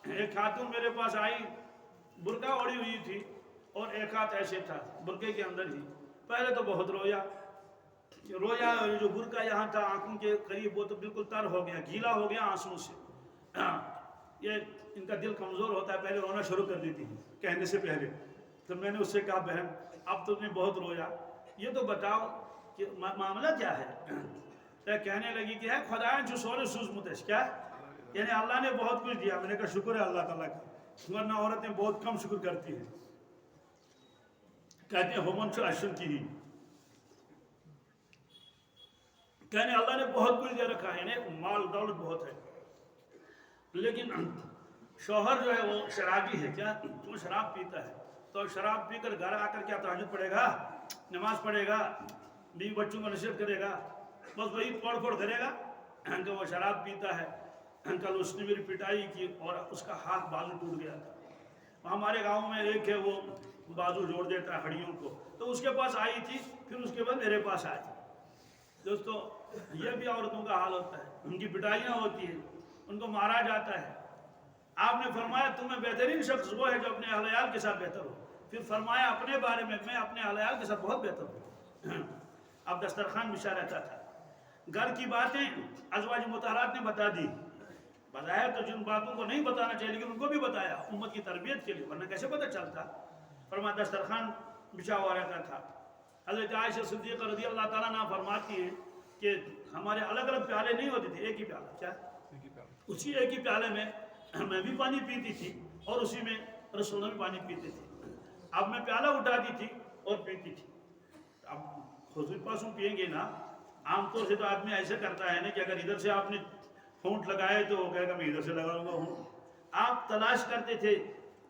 ایک خاتون میرے پاس آئی، برقع اوڑھی ہوئی تھی اور ایک ہاتھ ایسے تھا برقعے کے اندر ہی۔ پہلے تو بہت رویا، جو برقع یہاں تھا آنکھوں کے قریب وہ تو بالکل تر ہو گیا، گیلا ہو گیا آنسوں سے۔ یہ ان کا دل کمزور ہوتا ہے، پہلے رونا شروع کر دیتی کہنے سے پہلے۔ تو میں نے اس سے کہا بہن اب تو نے بہت رویا، یہ تو بتاؤ کہ معاملہ کیا ہے؟ تو کہنے لگی کہ ہے خدایان جو سورے سوزمتش، کیا یعنی اللہ نے بہت کچھ دیا۔ میں نے کہا شکر ہے اللہ تعالیٰ کا، ورنہ عورتیں بہت کم شکر کرتی ہیں۔ کہتے ہیں ہومن سے اشن کی ہی، کہنے اللہ نے بہت کچھ دے رکھا ہے، یعنی مال دولت بہت ہے، لیکن شوہر جو ہے وہ شرابی ہے، کیا وہ شراب پیتا ہے۔ تو شراب پی کر گھر آ کر کیا تہجد پڑھے گا، نماز پڑھے گا، بیوی بچوں کو نصیحت کرے گا، بس وہی پھوڑ پھوڑ کرے گا کہ وہ شراب پیتا ہے۔ کل اس نے میری پٹائی کی اور اس کا ہاتھ بازو ٹوٹ گیا تھا۔ ہمارے گاؤں میں ایک ہے وہ بازو جوڑ دیتا ہے ہڑیوں کو، تو اس کے پاس آئی تھی، پھر اس کے بعد میرے پاس آئی تھی۔ دوستو یہ بھی عورتوں کا حال ہوتا ہے، ان کی پٹائیاں ہوتی ہیں، ان کو مارا جاتا ہے۔ آپ نے فرمایا تمہیں بہترین شخص وہ ہے جو اپنے اہل عیال کے ساتھ بہتر ہو۔ پھر فرمایا اپنے بارے میں اپنے اہل عیال کے ساتھ بہت بہتر ہوں۔ اب دسترخوان بچھا رہتا تھا، گھر کی باتیں ازواج مطہرات نے بتا دی۔ بظاہر تو جن باتوں کو نہیں بتانا چاہیے لیکن ان کو بھی بتایا امت کی تربیت کے لیے، ورنہ کیسے پتہ چلتا۔ فرمایا دسترخوان بچھا ہوا رہتا تھا۔ حضرت عائشہ صدیقہ رضی اللہ تعالیٰ عنہ فرماتی ہیں کہ ہمارے الگ الگ پیالے نہیں ہوتے تھے، ایک ہی پیالہ، کیا اسی ایک ہی پیالے میں میں بھی پانی پیتی تھی اور اسی میں رسول اللہ بھی پانی پیتے تھے۔ اب میں پیالہ اٹھاتی تھی اور پیتی تھی۔ اب حضور پاسوں پیئیں گے نا، عام طور سے تو آدمی ایسے کرتا ہے نا کہ اگر ادھر سے آپ نے ہونٹ لگائے تو وہ کہے گا میں ادھر سے لگا لوں گا ہونٹ۔ آپ تلاش کرتے تھے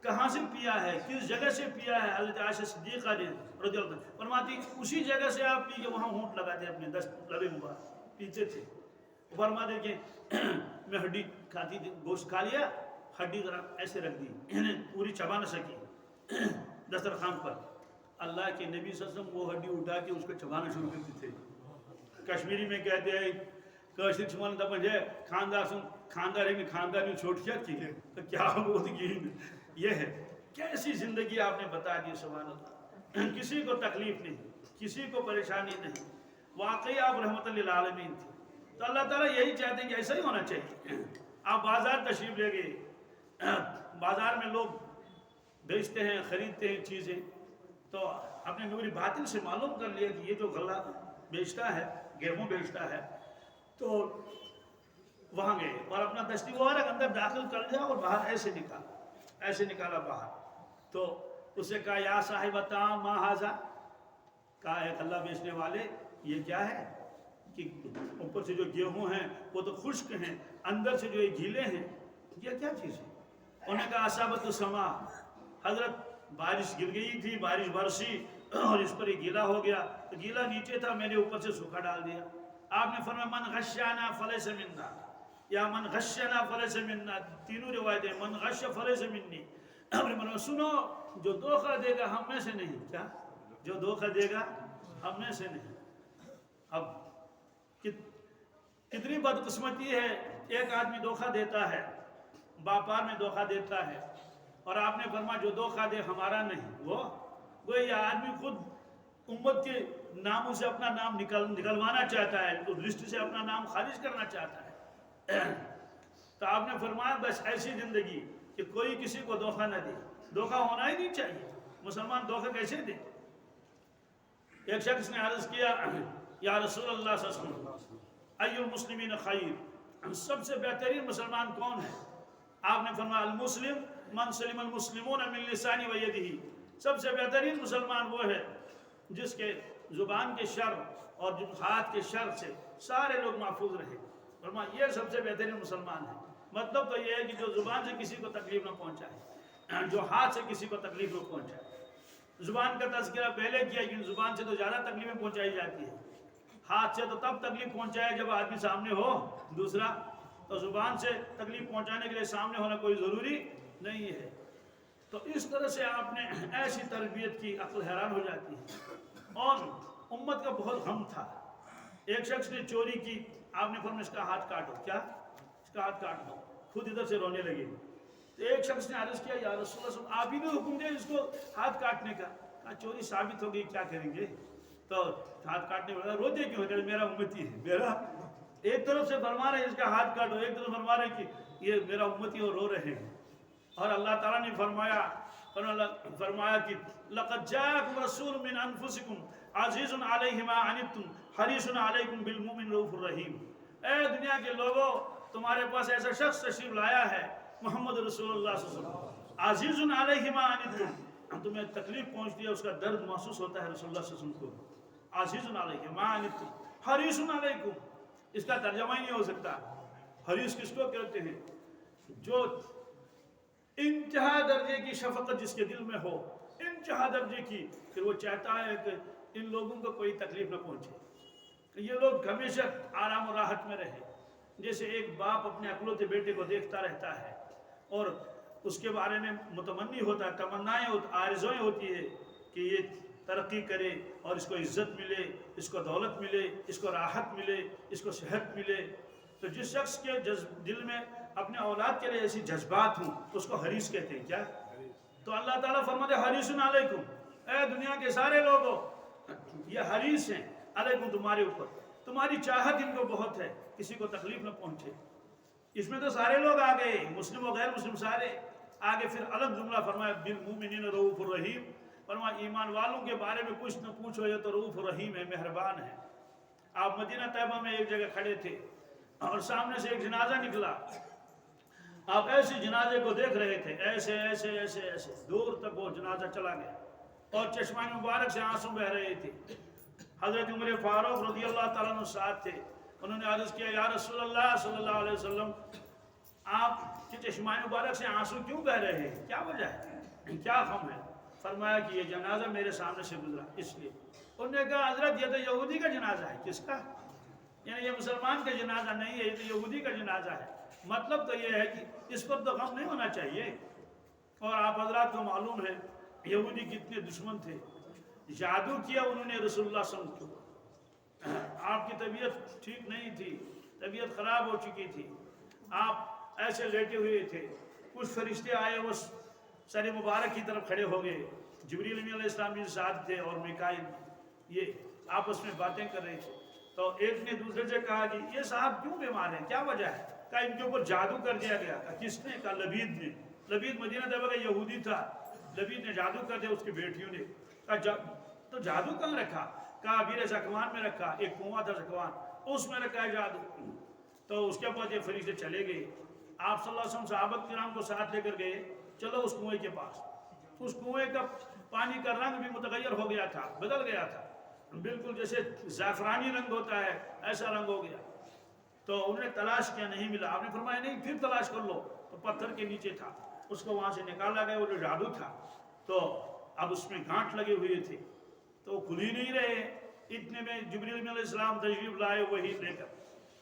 کہاں سے پیا ہے، کس جگہ سے پیا ہے۔ حضرت عائشہ صدیقہ رضی اللہ عنہ فرماتی اسی جگہ سے آپ پی کے وہاں ہونٹ لگاتے اپنے لبے مبارک پیتے تھے۔ فرماتے کہ میں ہڈی کھاتی تھی، گوشت کھا لیا، ہڈی ذرا ایسے رکھ دی، پوری چبا نہ سکی دسترخوان پر۔ اللہ کے نبی صلی اللہ علیہ وسلم وہ ہڈی اٹھا کے اس کو چبانا شروع کرتے تھے۔ کشمیری میں کہتے ہیں کاشر چھمان دپن ہے خاندار سن خاندار ہے خاندار میں چھوٹ کیا کی تو کیا بودگی یہ ہے۔ کیسی زندگی آپ نے بتا دی، سبحان اللہ۔ کسی کو تکلیف نہیں، کسی کو پریشانی نہیں، واقعی آپ رحمت للعالمین تھی۔ تو اللہ تعالیٰ یہی چاہتے ہیں کہ ایسا ہی ہونا چاہیے۔ آپ بازار تشریف لے گئے، بازار میں لوگ بیچتے ہیں خریدتے ہیں چیزیں، تو اپنے نوری باطن سے معلوم کر لیا کہ یہ جو غلہ بیچتا ہے، گیہوں بیچتا ہے، تو وہاں گئے اور اپنا دستی مبارک اندر داخل کر دیا اور باہر ایسے نکالا باہر۔ تو اسے کہا یا صاحب الطعام ما ھذا، کہا ہے غلہ بیچنے والے یہ کیا ہے، کہ اوپر سے جو گیہوں ہیں وہ تو خشک ہیں، اندر سے جو یہ گیلے ہیں۔ یہ کیا چیز ہے؟ انہوں نے کہا اصابت السما، حضرت بارش گر گئی تھی، بارش برسی اور اس پر یہ گیلا ہو گیا، تو گیلا نیچے تھا، میں نے اوپر سے سوکھا ڈال دیا۔ آپ نے فرمایا من غشنا فلیس منا، یا من غشنا فلیس منا، تینوں روایتیں، من غش فلیس منی۔ آپ نے فرمایا سنو، جو دھوکہ دے گا ہم میں سے نہیں۔ کیا؟ جو دھوکہ دے گا ہم میں سے نہیں۔ اب کتنی بدقسمتی ہے، ایک آدمی دھوکہ دیتا ہے، باپار میں دھوکہ دیتا ہے، اور آپ نے فرمایا جو دھوکہ دے ہمارا نہیں، وہ یہ آدمی خود امت کے ناموں سے اپنا نام نکلوانا چاہتا ہے، تو لسٹ سے اپنا نام خارج کرنا چاہتا ہے۔ تو آپ نے فرمایا بس ایسی زندگی کہ کوئی کسی کو دھوکہ نہ دے، دھوکہ ہونا ہی نہیں چاہیے، مسلمان دھوکہ کیسے دے؟ ایک شخص نے عرض کیا یا رسول اللہ صلی اللہ علیہ وسلم ای المسلمین خیر، سب سے بہترین مسلمان کون ہے؟ آپ نے فرمایا المسلم من سلم المسلمون من لسانی و یدہ، سب سے بہترین مسلمان وہ ہے جس کے زبان کے شر اور ہاتھ کے شر سے سارے لوگ محفوظ رہے۔ فرمایا یہ سب سے بہترین مسلمان ہے۔ مطلب تو یہ ہے کہ جو زبان سے کسی کو تکلیف نہ پہنچائے، جو ہاتھ سے کسی کو تکلیف نہ پہنچائے۔ زبان کا تذکرہ پہلے کیا، لیکن زبان سے تو زیادہ تکلیفیں پہنچائی جاتی ہے، ہاتھ سے تو تب تکلیف پہنچائے جب آدمی سامنے ہو دوسرا، تو زبان سے تکلیف پہنچانے کے لیے سامنے ہونا کوئی ضروری نہیں ہے۔ تو اس طرح سے آپ نے ایسی تربیت کی، عقل حیران ہو جاتی ہے۔ اور امت کا بہت غم تھا، ایک شخص نے چوری کی، آپ نے فرمایا اس کا ہاتھ کاٹو۔ کیا؟ اس کا ہاتھ کاٹ دو۔ خود ادھر سے رونے لگے۔ تو ایک شخص نے عرض کیا یا رسول اللہ صلی اللہ علیہ وسلم آپ ہی نے حکم دیا اس کو ہاتھ کاٹنے کا۔ کہا چوری ثابت ہو گئی، کیا کریں گے؟ تو ہاتھ کاٹنے والا روتے کیوں ہے؟ میرا امتی ہے، میرا، ایک طرف سے فرما رہے ہیں اس کا ہاتھ کاٹو، ایک طرف فرما رہے ہیں کہ یہ میرا امتی اور رو رہے ہیں۔ اور اللہ تعالیٰ نے فرمایا کہ لقد جاءکم رسول من انفسکم عزیز علیہ ما عنتم حریص علیکم بالمؤمنین رؤوف الرحیم۔ اے دنیا کے لوگوں، تمہارے پاس ایسا شخص تشریف لایا ہے، محمد رسول اللہ صلی اللہ علیہ وسلم، عزیز علیہ ما عنتم، تمہیں تکلیف پہنچتی ہے، اس کا درد محسوس ہوتا ہے رسول اللہ صلی اللہ علیہ وسلم کو۔ عزیز علیہ ما عنتم حریص علیکم، اس کا ترجمہ ہی نہیں ہو سکتا۔ حریص کس کو کہتے ہیں؟ جو انتہا درجے کی شفقت جس کے دل میں ہو، انتہا درجے کی، پھر وہ چاہتا ہے کہ ان لوگوں کو کوئی تکلیف نہ پہنچے، یہ لوگ ہمیشہ آرام و راحت میں رہے۔ جیسے ایک باپ اپنے اکلوتے بیٹے کو دیکھتا رہتا ہے اور اس کے بارے میں متمنی ہوتا ہے، تمنائیں آرزوئیں ہوتی ہے کہ یہ ترقی کرے اور اس کو عزت ملے، اس کو دولت ملے، اس کو راحت ملے، اس کو صحت ملے۔ تو جس شخص کے دل میں اپنے اولاد کے لیے ایسی جذبات ہوں اس کو حریص کہتے ہیں۔ کیا؟ تو اللہ تعالیٰ فرماتے ہیں حریص علیکم، اے دنیا کے سارے لوگوں، یہ حریص ہیں علیکم تمہارے اوپر، تمہاری چاہت ان کو بہت ہے کسی کو تکلیف نہ پہنچے۔ اس میں تو سارے لوگ آ گئے، مسلم و غیر مسلم سارے آگے، پھر الگ جملہ فرمایا بالمؤمنین رؤوف الرحیم، فرمایا ایمان والوں کے بارے میں کچھ نہ پوچھو، یہ تو رؤوف الرحیم ہے، مہربان ہے۔ آپ مدینہ طیبہ میں ایک جگہ کھڑے تھے اور سامنے سے ایک جنازہ نکلا، آپ ایسے جنازے کو دیکھ رہے تھے، ایسے ایسے ایسے ایسے دور تک وہ جنازہ چلا گیا اور چشمہ مبارک سے آنسو بہ رہے تھے۔ حضرت عمر فاروق رضی اللہ تعالیٰ عنہ ساتھ تھے، انہوں نے عرض کیا یا رسول اللہ صلی اللہ علیہ وسلم، آپ کے چشمہ مبارک سے آنسو کیوں بہ رہے ہیں؟ کیا وجہ ہے؟ کیا غم ہے؟ فرمایا کہ یہ جنازہ میرے سامنے سے گزرا اس لیے۔ انہوں نے کہا حضرت یہ تو یہودی کا جنازہ ہے۔ کس کا؟ یعنی یہ مسلمان کا جنازہ نہیں ہے، یہ تو یہودی کا جنازہ ہے۔ مطلب تو یہ ہے کہ اس پر تو غم نہیں ہونا چاہیے۔ اور آپ حضرات کو معلوم ہے یہودی کتنے دشمن تھے، جادو کیا انہوں نے رسول اللہ صلی اللہ علیہ وسلم کو، آپ کی طبیعت ٹھیک نہیں تھی، طبیعت خراب ہو چکی تھی، آپ ایسے لیٹے ہوئے تھے، کچھ فرشتے آئے وہ سر مبارک کی طرف کھڑے ہو گئے، جبریل علیہ السلام بھی ساتھ تھے اور میکائیل، یہ آپس میں باتیں کر رہے تھے۔ تو ایک نے دوسرے سے کہا کہ یہ صاحب کیوں بیمار ہیں، کیا وجہ ہے؟ کہا ان کے اوپر جادو کر دیا گیا۔ کہا کس نے؟ کہا لبید نے۔ لبید مدینہ طیبہ کا یہودی تھا، لبید نے جادو کر دیا اس کے بیٹیوں نے۔ کہا تو جادو کہاں رکھا؟ کہا ابیر زکوان میں رکھا، ایک کنواں تھا زکوان، اس میں رکھا ہے جادو۔ تو اس کے بعد یہ فرشتے چلے گئے، آپ صلی اللہ علیہ وسلم صحابہ کرام کو ساتھ لے کر گئے، چلو اس کنویں کے پاس۔ اس کنویں کا پانی کا رنگ بھی متغیر ہو گیا تھا، بدل گیا تھا، بالکل جیسے زعفرانی رنگ ہوتا ہے ایسا رنگ ہو گیا۔ تو انہیں تلاش کیا نہیں ملا. آپ نے فرمایا نہیں پھر تلاش کر لو. تو پتھر کے نیچے تھا, اس کو وہاں سے نکالا گیا. وہ جو جادو تھا تو اب اس میں گانٹھ لگے ہوئے تھے تو وہ کھل ہی نہیں رہے. اتنے میں جبریل علیہ السلام تشریف لائے وہی لے کر.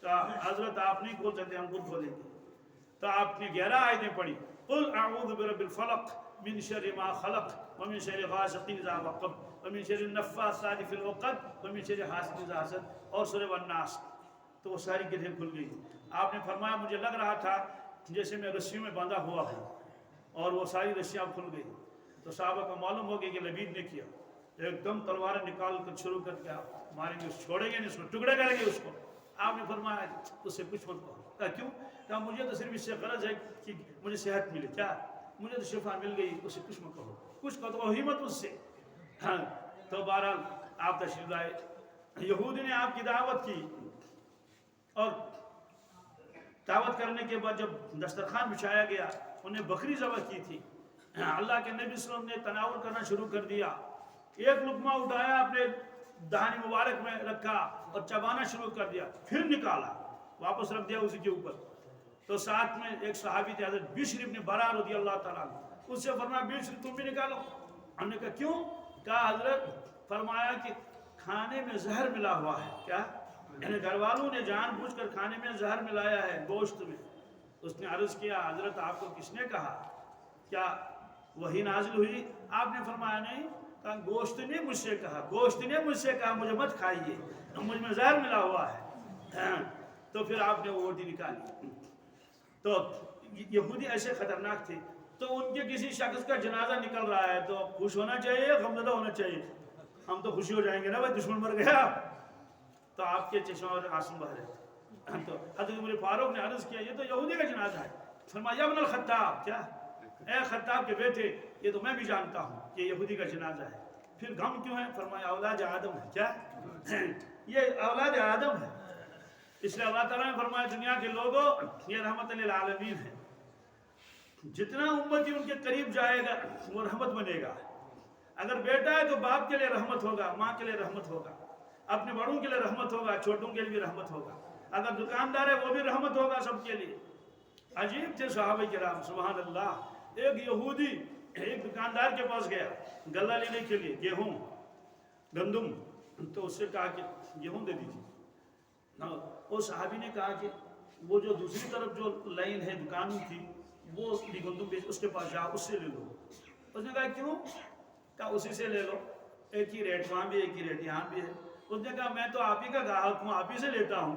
تو حضرت آپ نہیں کھول سکتے, ہم خود کھولیں گے. تو آپ نے 11 آیتیں پڑھی. قل اعوذ برب الفلق من شر ما خلق ومن شر غاسق اذا وقب ومن شر النفاثات في العقد ومن شر حاسد اذا حسد, اور سورہ والناس. تو وہ ساری گرہیں کھل گئی. آپ نے فرمایا مجھے لگ رہا تھا جیسے میں رسیوں میں باندھا ہوا ہوں, اور وہ ساری رسیاں کھل گئی. تو صحابہ کو معلوم ہو گیا کہ لبید نے کیا. ایک دم تلواریں نکال کر شروع کر کے ماریں گے, چھوڑیں گے نہیں, اس کو ٹکڑے کریں گے اس کو. آپ نے فرمایا اس سے کچھ مت کہو. کہا کیوں؟ کہا مجھے تو صرف اس سے غرض ہے کہ مجھے صحت ملے. کیا مجھے تو شفا مل گئی, اس سے کچھ مت کہو, کچھ کہو ہی مت اس سے. ہاں تو بہرحال آپ تشریف لائے. یہودی نے آپ کی دعوت کی, اور دعوت کرنے کے بعد جب دسترخوان بچھایا گیا انہیں بکری ذبح کی تھی. اللہ کے نبی صلی اللہ علیہ وسلم نے تناول کرنا شروع کر دیا. ایک لقمہ اٹھایا, اپنے دہانی مبارک میں رکھا اور چبانا شروع کر دیا, پھر نکالا واپس رکھ دیا اسی کے اوپر. تو ساتھ میں ایک صحابی تھے حضرت بشر ابن برا رضی اللہ تعالیٰ عنہ, اس سے فرمایا بشر تم بھی نکالو. ہم نے کہا کیوں؟ کہا حضرت فرمایا کہ کھانے میں زہر ملا ہوا ہے. کیا؟ یعنی گھر والوں نے جان بوجھ کر کھانے میں زہر ملایا ہے گوشت میں. اس نے عرض کیا حضرت آپ کو کس نے کہا؟ کیا وہی نازل ہوئی؟ آپ نے فرمایا نہیں. کہا گوشت نے مجھ سے کہا, گوشت نے مجھ سے کہا مجھے مت کھائیے, مجھ میں زہر ملا ہوا ہے. تو پھر آپ نے وہ روٹی نکالی. تو یہودی ایسے خطرناک تھے. تو ان کے کسی شخص کا جنازہ نکل رہا ہے تو خوش ہونا چاہیے, غمزدہ ہونا چاہیے؟ ہم تو خوشی ہو جائیں گے نا, بھائی دشمن مر گیا. تو آپ کے چشموں اور آنسو بہہ رہے تھے. تو حضرت عمر فاروق نے عرض کیا یہ تو یہودی کا جنازہ ہے. فرمایا ابن الخطاب, کیا اے خطاب کے بیٹے, یہ تو میں بھی جانتا ہوں کہ یہودی کا جنازہ ہے. پھر غم کیوں ہے؟ فرمایا اولاد آدم ہے. کیا یہ اولاد آدم ہے, اس لیے اللہ تعالیٰ نے فرمایا دنیا کے لوگوں یہ رحمت للعالمین ہے. جتنا امتی ان کے قریب جائے گا وہ رحمت بنے گا. اگر بیٹا ہے تو باپ کے لیے رحمت ہوگا, ماں کے لیے رحمت ہوگا, اپنے بڑوں کے لیے رحمت ہوگا, چھوٹوں کے لیے بھی رحمت ہوگا. اگر دکاندار ہے وہ بھی رحمت ہوگا سب کے لیے. عجیب تھے صحابہ کرام, سبحان اللہ. ایک یہودی ایک دکاندار کے پاس گیا غلہ لینے کے لیے, گیہوں گندم. تو اس سے کہا کہ گیہوں دے دیجیے. وہ صحابی نے کہا کہ وہ جو دوسری طرف جو لائن ہے دکانوں کی وہ گندم بیچ, اس کے پاس جاؤ, اس سے لے لو. اس نے کہا کیوں؟ کہا اسی سے لے لو, ایک ہی ریٹ وہاں بھی, ایک ہی ریٹ یہاں بھی ہے. اس نے کہا میں تو آپ ہی کا گاہک ہوں, آپ ہی سے لیتا ہوں,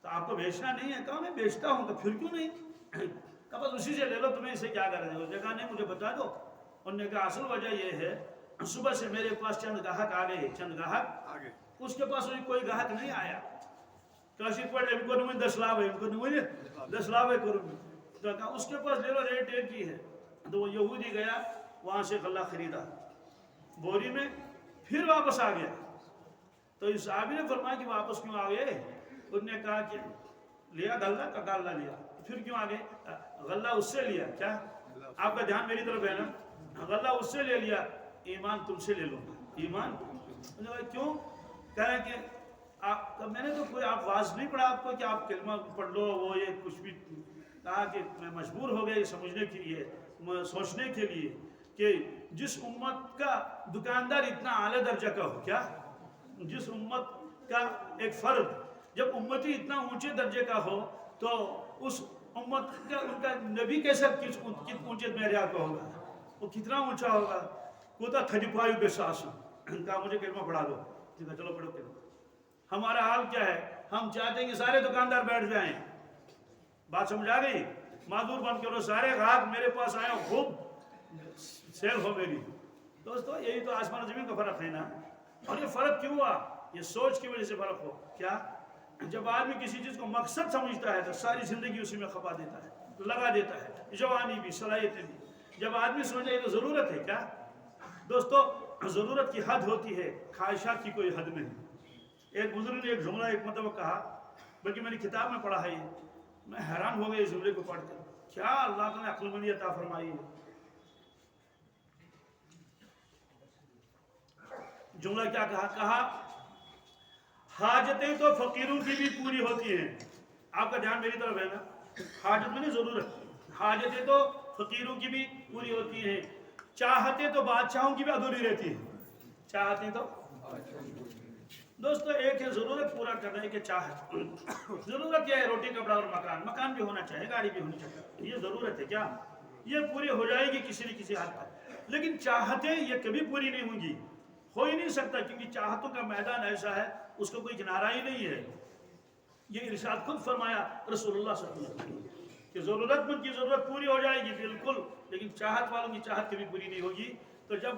تو آپ کو بیچنا نہیں ہے؟ کہا میں بیچتا ہوں. تو پھر کیوں نہیں؟ کہا بس اسی سے لے لو, تمہیں اسے کیا کر رہے ہو؟ اس نے کہا نہیں مجھے بتا دو. انہوں نے کہا اصل وجہ یہ ہے صبح سے میرے پاس چند گاہک آ گئے, چند گاہک, اس کے پاس کوئی گاہک نہیں آیا. کاشی پڑھ ان کو نہیں 10 لاکھ ہے, ان کو نہیں 10 لاکھ ہے کروں. تو کہا اس کے پاس لے لو, ریٹ ایک ہی ہے. تو وہ یہودی گیا, وہاں سے غلہ خریدا بوری میں, پھر واپس آ گیا. تو اس صحابی نے فرمایا کہ واپس کیوں آ گئے؟ انہوں نے کہا کہ لیا غلہ کا غلہ لیا. پھر کیوں آ گئے؟ غلہ اس سے لیا. کیا آپ کا دھیان میری طرف ہے نا؟ غلہ اس سے لے لیا, ایمان تم سے لے لو. ایمان کیوں؟ کہا کہ میں نے تو کوئی آپ واز نہیں پڑھا آپ کو کہ آپ کلمہ پڑھ لو, وہ یہ کچھ بھی. کہا کہ میں مجبور ہو گیا یہ سمجھنے کے لیے, سوچنے کے لیے کہ جس امت کا دکاندار اتنا اعلیٰ درجہ کا ہو, کیا جس امت کا ایک فرد جب امتی اتنا اونچے درجے کا ہو تو اس امت کا ان کا نبی کیسا اونچے معیار کا ہوگا, وہ کتنا اونچا ہوگا. کوتا 35 بے ساس. کہا مجھے کلمہ پڑھا دو. چلو پڑھو کلمہ. ہمارا حال کیا ہے؟ ہم چاہتے ہیں کہ سارے دکاندار بیٹھ جائیں. بات سمجھ آ گئی؟ معذور بن کرو, سارے گاہک میرے پاس آئے, خوب سیل ہو میری. دوستو یہی تو آسمان و زمین کا فرق ہے نا. اور یہ فرق کیوں ہوا؟ یہ سوچ کی وجہ سے فرق ہو. کیا جب آدمی کسی چیز کو مقصد سمجھتا ہے تو ساری زندگی اسی میں کھپا دیتا ہے, لگا دیتا ہے, جوانی بھی, صلاحیتیں بھی. جب آدمی سمجھے تو ضرورت ہے. کیا دوستو ضرورت کی حد ہوتی ہے, خواہشات کی کوئی حد نہیں. ایک بزرگ نے ایک جملہ ایک مرتبہ کہا, بلکہ میں نے کتاب میں پڑھا ہے, یہ میں حیران ہو گیا اس جملے کو پڑھ کر. کیا اللہ تعالیٰ نے عقل مندی عطا فرمائی ہے. جملہ کیا کہا؟ کہا حاجتیں تو فقیروں کی بھی پوری ہوتی ہیں آپ کا دھیان میری طرف ہے نا؟ حاجت میں نہیں ضرورت، حاجتیں تو فقیروں کی بھی پوری ہوتی ہیں، چاہتیں تو بادشاہوں کی بھی ادھوری رہتی ہیں، چاہتیں تو دوستو ایک ہے ضرورت پورا کرنا ہے کہ چاہت، ضرورت کیا ہے؟ روٹی کپڑا اور مکان، مکان بھی ہونا چاہیے، گاڑی بھی ہونی چاہیے، یہ ضرورت ہے کیا؟ یہ پوری ہو جائے گی کسی نہ کسی حد تک، لیکن چاہتیں یہ کبھی پوری نہیں ہوں گی، ہو ہی نہیں سکتا، کیونکہ چاہتوں کا میدان ایسا ہے اس کو کوئی کنارہ ہی نہیں ہے۔ یہ ارشاد خود فرمایا رسول اللہ صلی اللہ علیہ وسلم کہ ضرورت مند کی ضرورت پوری ہو جائے گی بالکل، لیکن چاہت والوں کی چاہت کبھی پوری نہیں ہوگی۔ تو جب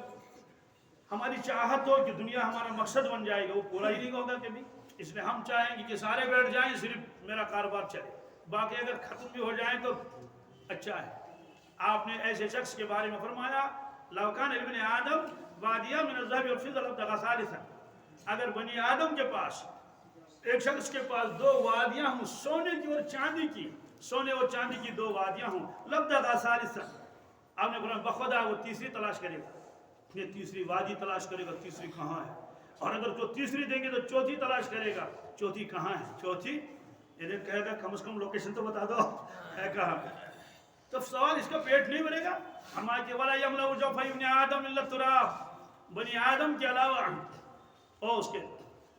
ہماری چاہت ہو کہ دنیا ہمارا مقصد بن جائے گا، وہ پورا ہی نہیں ہوگا کبھی، اس لیے ہم چاہیں گے کہ سارے بیٹھ جائیں، صرف میرا کاروبار چلے، باقی اگر ختم بھی ہو جائیں تو اچھا ہے۔ آپ نے ایسے شخص کے بارے میں فرمایا لو کان ابن آدم وادیہ من الذهب والفضة لابتغى ثالثا، اگر بنی آدم کے پاس، ایک شخص کے پاس دو وادیاں ہوں، سونے کی اور چاندی کی، سونے اور چاندی کی دو وادیاں ہوں، لابتغى ثالثا، آپ نے فرمایا بخدا وہ تیسری تلاش کرے گا، یہ تیسری وادی تلاش کرے گا، تیسری کہاں ہے، اور اگر تو تیسری دیں گے تو چوتھی تلاش کرے گا، چوتھی کہاں ہے، چوتھی انہیں کہے گا کم از کم لوکیشن تو بتا دو ہے کہاں پہ۔ تو سوال اس کا پیٹ نہیں بھرے گا، ہمارے کہ ولا یملأ جوف ابن آدم الا التراب، بنی آدم کے علاوہ اور اس کے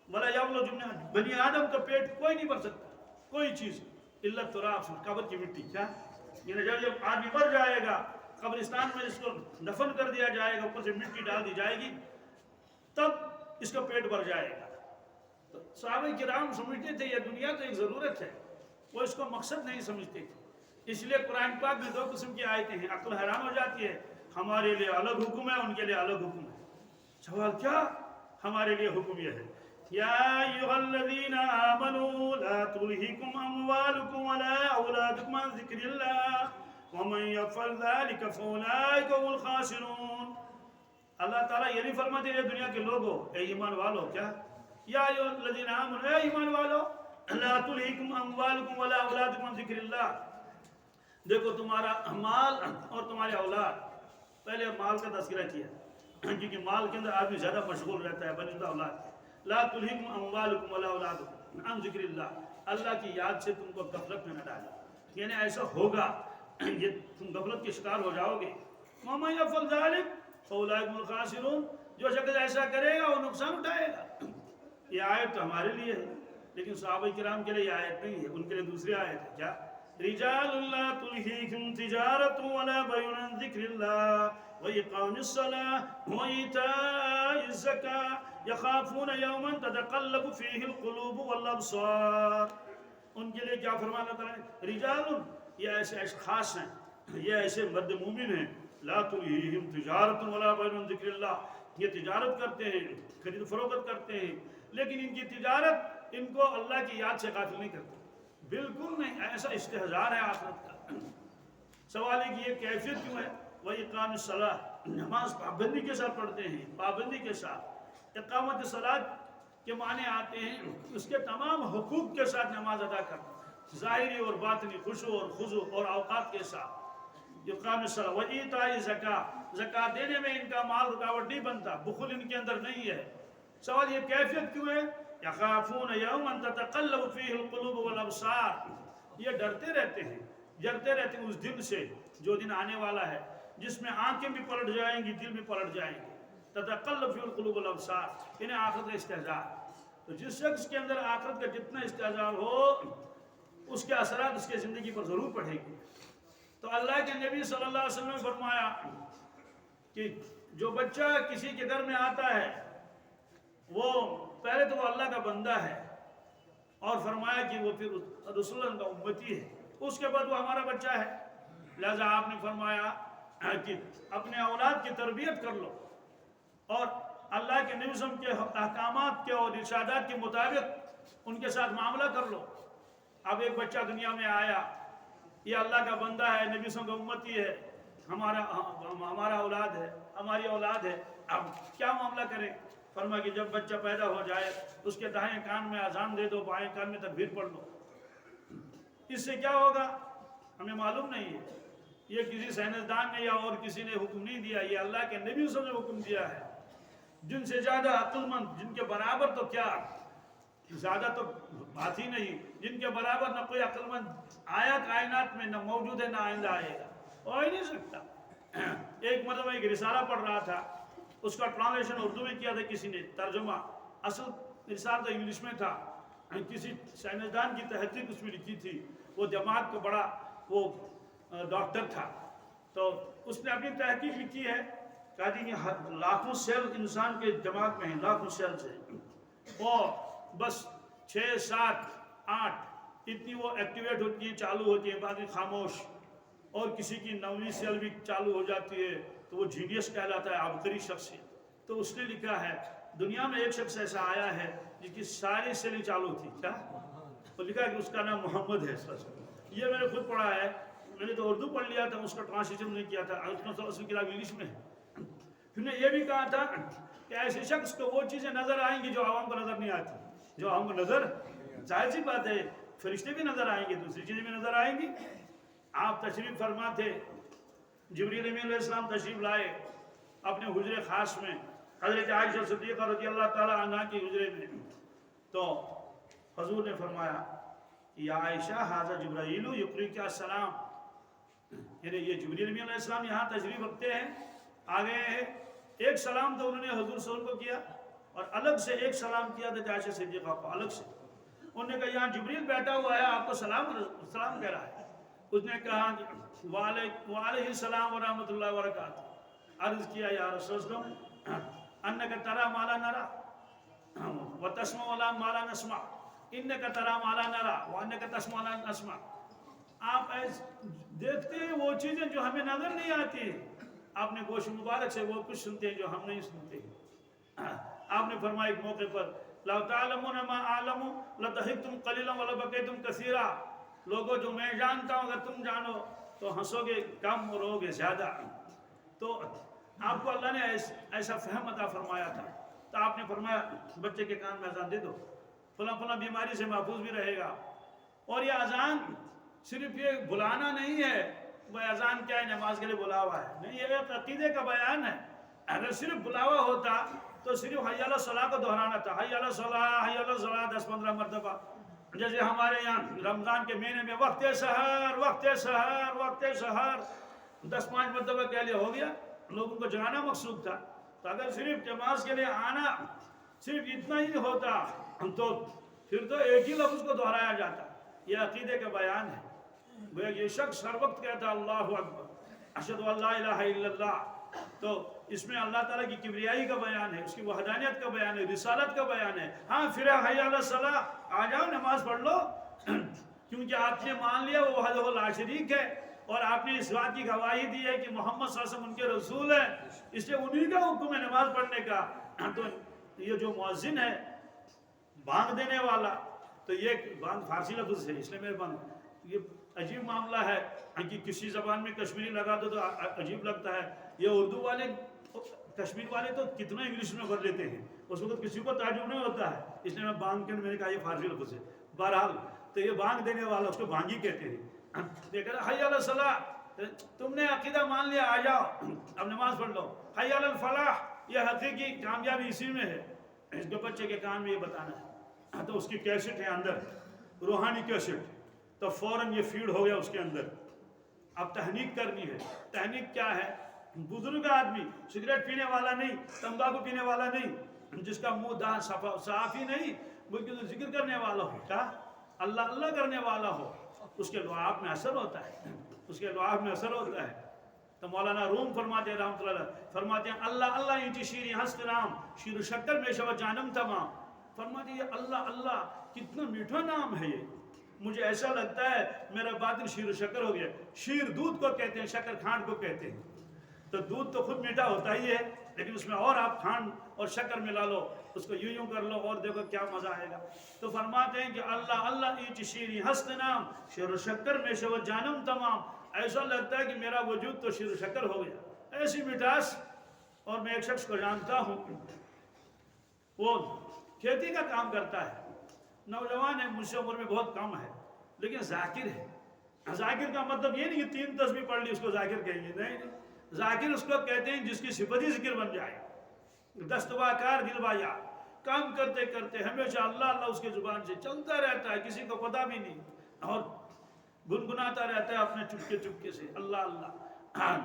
ولا یملأ بنی آدم کا پیٹ کوئی نہیں بھر سکتا، کوئی چیز الا التراب، قبر کی مٹی، کیا یعنی جب آدمی مر جائے گا قبرستان میں اس کو دفن کر دیا جائے گا، اوپر سے مٹی ڈال دی جائے گی، تب اس کا پیٹ بھر جائے گا۔ تو صحابہ کرام سمجھتے تھے یہ دنیا تو ایک ضرورت ہے، وہ اس کو مقصد نہیں سمجھتے تھے۔ اس لیے قرآن پاک میں دو قسم کی آیتیں ہیں، عقل حیران ہو جاتی ہے، ہمارے لیے الگ حکم ہے، ان کے لیے الگ حکم ہے۔ سوال کیا؟ ہمارے لیے حکم یہ ہے یا ایھا الذین آمنوا لا تلہکم اموالکم ولا اولادکم عن ذکر اللہ ومن یفعل ذلک فاولئک هم الخاسرون۔ اللہ تعالیٰ یہ نہیں فرماتے یہ دنیا کے لوگوں، اے ایمان والو، کیا یا ایھا الذین آمنوا، اے ایمان والو، لا تلہکم اموالکم ولا اولادکم عن ذکر اللہ، دیکھو تمہارا مال اور تمہارے اولاد، پہلے مال کا تذکرہ کیا کیونکہ مال کے اندر آدمی زیادہ مشغول رہتا ہے بنسبت اولاد۔ لا تلہکم اموالکم ولا اولادکم عن ذکر اللہ، اللہ کی یاد سے تم کو غفلت میں نہ ڈالے، یعنی ایسا ہوگا یہ تم غفلت کے شکار ہو جاؤ گے۔ ومن یفعل ذلک فاولئک هم الخاسرون، جو شخص ایسا کرے گا وہ نقصان اٹھائے گا۔ یہ آیت تو ہمارے لیے ہے، لیکن صحابہ کرام کے لیے یہ آیت نہیں ہے، ان کے لیے دوسری آیت ہے، کیا رجال لا تلہیکم تجارت ولا بیع عن ذکر اللہ وإقام الصلاة وإیتاء الزکاة یخافون یوما تتقلب فیہ القلوب والابصار۔ ان کے لیے کیا فرمایا اللہ تعالیٰ نے؟ رجال، یہ ایسے اشخاص ہیں، یہ ایسے مرد مومن ہیں، لا تلہیہم تجارت ولا بیع عن ذکر اللہ، یہ تجارت کرتے ہیں، خرید فروخت کرتے ہیں، لیکن ان کی تجارت ان کو اللہ کی یاد سے غافل نہیں کرتی، بالکل نہیں، ایسا استہزار ہے آخرت کا۔ سوال ہے کہ یہ کیفیت کیوں ہے؟ وإقام الصلاة، نماز پابندی کے ساتھ پڑھتے ہیں، پابندی کے ساتھ۔ اقامت صلاۃ کے معنی آتے ہیں اس کے تمام حقوق کے ساتھ نماز ادا کرنا، ظاہری اور باطنی، خشوع اور خضوع اور اوقات کے ساتھ۔ اقام الصلاۃ وإیتاء الزکاۃ، زکوٰۃ دینے میں ان کا مال رکاوٹ نہیں بنتا، بخل ان کے اندر نہیں ہے۔ سوال یہ کیفیت کیوں ہے؟ یخافون یوما تتقلب فیہ القلوب والابصار، یہ ڈرتے رہتے ہیں، ڈرتے رہتے ہیں اس دن سے جو دن آنے والا ہے جس میں آنکھیں بھی پلٹ جائیں گی، دل بھی پلٹ جائیں گے۔ تتقلب فیہ القلوب والابصار، انہیں آخرت کا استحضار۔ تو جس شخص کے اندر آخرت کا جتنا استحضار ہو اس کے اثرات اس کے زندگی پر ضرور پڑیں گے۔ تو اللہ کے نبی صلی اللہ علیہ وسلم نے فرمایا کہ جو بچہ کسی کے گھر میں آتا ہے وہ پہلے تو وہ اللہ کا بندہ ہے، اور فرمایا کہ وہ پھر رسول اللہ کا امتی ہے، اس کے بعد وہ ہمارا بچہ ہے۔ لہذا آپ نے فرمایا کہ اپنے اولاد کی تربیت کر لو اور اللہ کے نبی صلی اللہ علیہ وسلم کے احکامات کے اور ارشادات کے مطابق ان کے ساتھ معاملہ کر لو۔ اب ایک بچہ دنیا میں آیا، یہ اللہ کا بندہ ہے، نبی صلی اللہ علیہ وسلم کا امتی ہے، ہمارا اولاد ہے، ہماری اولاد ہے، اب کیا معاملہ کریں؟ فرمایا کہ جب بچہ پیدا ہو جائے اس کے دائیں کان میں اذان دے دو، بائیں کان میں تکبیر پڑھ لو۔ اس سے کیا ہوگا ہمیں معلوم نہیں ہے، یہ کسی سائنسدان نے یا اور کسی نے حکم نہیں دیا، یہ اللہ کے نبی صلی اللہ علیہ وسلم نے حکم دیا ہے۔ جن سے زیادہ عقل مند، جن کے برابر تو کیا زیادہ تو بات ہی نہیں، جن کے برابر نہ کوئی عقلمند آیا کائنات میں، نہ موجود ہے نہ آئندہ آئے گا، ہو ہی نہیں سکتا۔ ایک مرتبہ ایک رسالہ پڑھ رہا تھا، اس کا ٹرانسلیشن اردو میں کیا تھا کسی نے، ترجمہ اصل رسالہ تو انگلش میں تھا، کسی سائنسدان کی تحقیق اس میں لکھی تھی، وہ دماغ کا بڑا وہ ڈاکٹر تھا، تو اس نے اپنی تحقیق لکھی ہے، کہا جی یہ لاکھوں سیل انسان کے دماغ میں ہیں، لاکھوں سیل سے، اور بس 6 7 8 اتنی وہ ایکٹیویٹ ہوتی ہیں، چالو ہوتی ہیں، باقی خاموش، اور کسی کی 9ویں سیل بھی چالو ہو جاتی ہے تو وہ جینیس کہلاتا ہے، عبقری شخص ہے۔ تو اس نے لکھا ہے دنیا میں ایک شخص ایسا آیا ہے جس کی ساری سیلیں چالو تھی، کیا وہ لکھا ہے کہ اس کا نام محمد ہے۔ یہ میں نے خود پڑھا ہے، میں نے تو اردو پڑھ لیا تھا، اس کا ٹرانسلیشن نہیں کیا تھا، اصل کتاب انگلش میں ہے۔ پھر نے یہ بھی کہا تھا کہ ایسے شخص کو وہ چیزیں نظر آئیں گی جو عوام کو نظر نہیں آتی، جو عوام کو نظر، ظاہر سی بات ہے فرشتے بھی نظر آئیں گے، دوسری چیزیں بھی نظر آئیں گی۔ آپ تشریف فرما تھے، جبریل امین علیہ السلام تشریف لائے اپنے حجرے خاص میں، حضرت عائشہ صدیقہ رضی اللہ تعالی عنہ کی حجرے میں، تو حضور نے فرمایا یا عائشہ ھذا جبرائیل یقریک السلام، یعنی یہ جبریل امین علیہ السلام یہاں تشریف رکھتے ہیں، آگے ہیں، ایک سلام تو انہوں نے حضور صلی اللہ علیہ وسلم کو کیا، اور الگ سے ایک سلام کیا تھا عائشہ صدیقہ کو الگ سے، انہوں نے کہا یہاں جبریل بیٹھا ہوا ہے آپ کو سلام کہہ رہا ہے، اس نے کہا وعلیہ السلام ورحمۃ اللہ وبرکاتہ، عرض کیا یا رسول اللہ انک ترى ما لا نرى وتسمع ما لا نسمع انک ترى ما لا نرى وانک تسمع ما لا نسمع، آپ دیکھتے ہیں وہ چیزیں جو ہمیں نظر نہیں آتی، آپ نے گوش مبارک سے وہ کچھ سنتے ہیں جو ہم نہیں سنتے۔ آپ نے فرمایا ایک موقع پر لو تعلمون ما اعلم لضحكتم قليلا ولبكيتم كثيرا، لوگوں جو میں جانتا ہوں اگر تم جانو تو ہنسو گے کم اور رو گے زیادہ۔ تو آپ کو اللہ نے ایسا فہم عطا فرمایا تھا، تو آپ نے فرمایا بچے کے کان میں اذان دے دو، فلاں فلاں بیماری سے محفوظ بھی رہے گا۔ اور یہ اذان صرف یہ بلانا نہیں ہے، وہ اذان کیا ہے نماز کے لیے بلاوا ہے، نہیں، یہ ایک عقیدے کا بیان ہے۔ اگر صرف بلاوا ہوتا تو صرف حی علی الصلاۃ کو دہرانا تھا، حی علی الصلاۃ حی علی الصلاۃ 10-15 مرتبہ، جیسے ہمارے یہاں رمضان کے مہینے میں وقت سحر وقت سحر وقت سحر 10-5 مرتبہ کہہ لیا ہو گیا، لوگوں کو جگانا مقصود تھا۔ تو اگر صرف نماز کے لیے آنا صرف اتنا ہی ہوتا تو پھر تو ایک ہی لفظ کو دہرایا جاتا، یہ عقیدے کا بیان ہے۔ گویا یہ شخص ہر وقت کہتا اللہ اکبر اشہد ان لا الہ الا اللہ، تو اس میں اللہ تعالیٰ کی کبریائی کا بیان ہے، اس کی وحدانیت کا بیان ہے، رسالت کا بیان ہے۔ ہاں پھر حی علی الصلاۃ، آ جاؤ نماز پڑھ لو، کیونکہ آپ نے مان لیا وہ وحدہ لا شریک ہے، اور آپ نے اس بات کی گواہی دی ہے کہ محمد صلی اللہ علیہ وسلم ان کے رسول ہیں، اس لیے انہی کا حکم ہے نماز پڑھنے کا۔ تو یہ جو مؤذن ہے بانگ دینے والا، تو یہ بانگ فارسی لفظ ہے، اس لیے میں بانگ، یہ عجیب معاملہ ہے کہ کسی زبان میں کشمیری لگا دو تو عجیب لگتا ہے، یہ اردو والے کشمیر والے تو کتنا انگلش میں بھر لیتے ہیں، اس وقت کسی کو تعجب نہیں ہوتا ہے، اس لیے میں بانگ کے میں نے کہا یہ فارسی لفظ ہے۔ بہرحال تو یہ بانگ دینے والا اس کو بانگی کہتے ہیں۔ دیکھا حی علی الصلاۃ، تم نے عقیدہ مان لیا، آ جاؤ اب نماز پڑھ لو۔ حی علی الفلاح، یہ حقیقی کامیابی اسی میں ہے، اس کے بچے کے کان میں یہ بتانا ہے، تو اس کی کیسٹ ہے اندر، روحانی کیسٹ، تو فوراً یہ فیڈ ہو گیا اس کے اندر۔ اب تحنیک کرنی ہے، تحنیک کیا ہے؟ بزرگ آدمی، سگریٹ پینے والا نہیں، تمباکو پینے والا نہیں، جس کا منہ دان صاف ہی نہیں، بلکہ ذکر کرنے والا ہو، کیا اللہ اللہ کرنے والا ہو، اس کے لعاب میں اثر ہوتا ہے، اس کے لعاب میں اثر ہوتا ہے۔ تو مولانا روم فرماتے ہیں رحمۃ اللہ علیہ، فرماتے ہیں اللہ اللہ اینٹی شیری ہست نام شیر و شکر میں شب جانم تمام، فرماتے ہیں یہ اللہ اللہ کتنا میٹھا نام ہے، یہ مجھے ایسا لگتا ہے میرا باطن شیر و شکر ہو گیا۔ شیر دودھ کو کہتے ہیں، شکر کھانڈ کو کہتے ہیں، تو دودھ تو خود میٹھا ہوتا ہی ہے، لیکن اس میں اور آپ کھانڈ اور شکر ملا لو، اس کو یوں کر لو اور دیکھو کیا مزہ آئے گا۔ تو فرماتے ہیں کہ اللہ اللہ ایچ شیری ہست نام شیر و شکر میں شو جانم تمام، ایسا لگتا ہے کہ میرا وجود تو شیر و شکر ہو گیا، ایسی مٹھاس۔ اور میں ایک شخص کو جانتا ہوں، وہ کھیتی کا کام کرتا ہے، نوجوان ہے، مجھ سے عمر میں بہت کم ہے، لیکن ذاکر ہے۔ ذاکر کا مطلب یہ نہیں کہ 3 تسبیح پڑھ لی اس کو ذاکر کہیں گے، نہیں، ذاکر اس کو کہتے ہیں جس کی صفت ہی ذکر بن جائے، دست با کار دل با یار، کام کرتے کرتے ہمیشہ اللہ اللہ اس کی زبان سے چلتا رہتا ہے، کسی کو پتہ بھی نہیں، اور گنگناتا رہتا ہے اپنے چپکے چپکے سے اللہ اللہ۔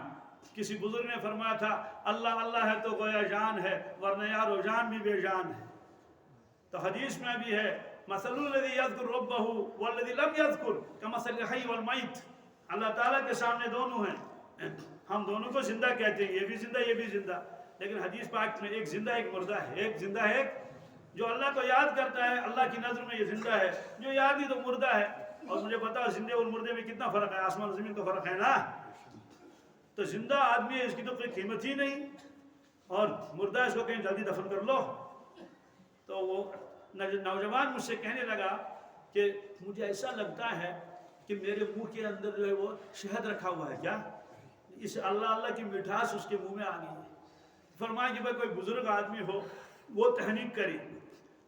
کسی بزرگ نے فرمایا تھا اللہ اللہ ہے تو گویا جان ہے، ورنہ یارو جان بھی بے جان ہے۔ تو حدیث میں بھی ہے مثل الذی یذکر ربہ والذی لم یذکر کمثل الحی والمیت۔ اللہ تعالیٰ کے سامنے دونوں ہیں، ہم دونوں کو زندہ کہتے ہیں، یہ بھی زندہ یہ بھی زندہ، لیکن حدیث پاک میں ایک زندہ ایک مردہ ہے، ایک زندہ ہے جو اللہ کو یاد کرتا ہے، اللہ کی نظر میں یہ زندہ ہے، جو یاد نہیں تو مردہ ہے۔ اور مجھے پتا ہے زندے اور مردے میں کتنا فرق ہے، آسمان و زمین کا فرق ہے نا۔ تو زندہ آدمی ہے، اس کی تو کوئی قیمت ہی نہیں، اور مردہ اس کو کہیں جلدی دفن کر لو۔ تو وہ نوجوان مجھ سے کہنے لگا کہ مجھے ایسا لگتا ہے کہ میرے منہ کے اندر جو ہے وہ شہد رکھا ہوا ہے، کیا اس اللہ اللہ کی مٹھاس اس کے منہ میں آ گئی ہے۔ فرمایا کہ بھائی کوئی بزرگ آدمی ہو وہ تحنیک کرے،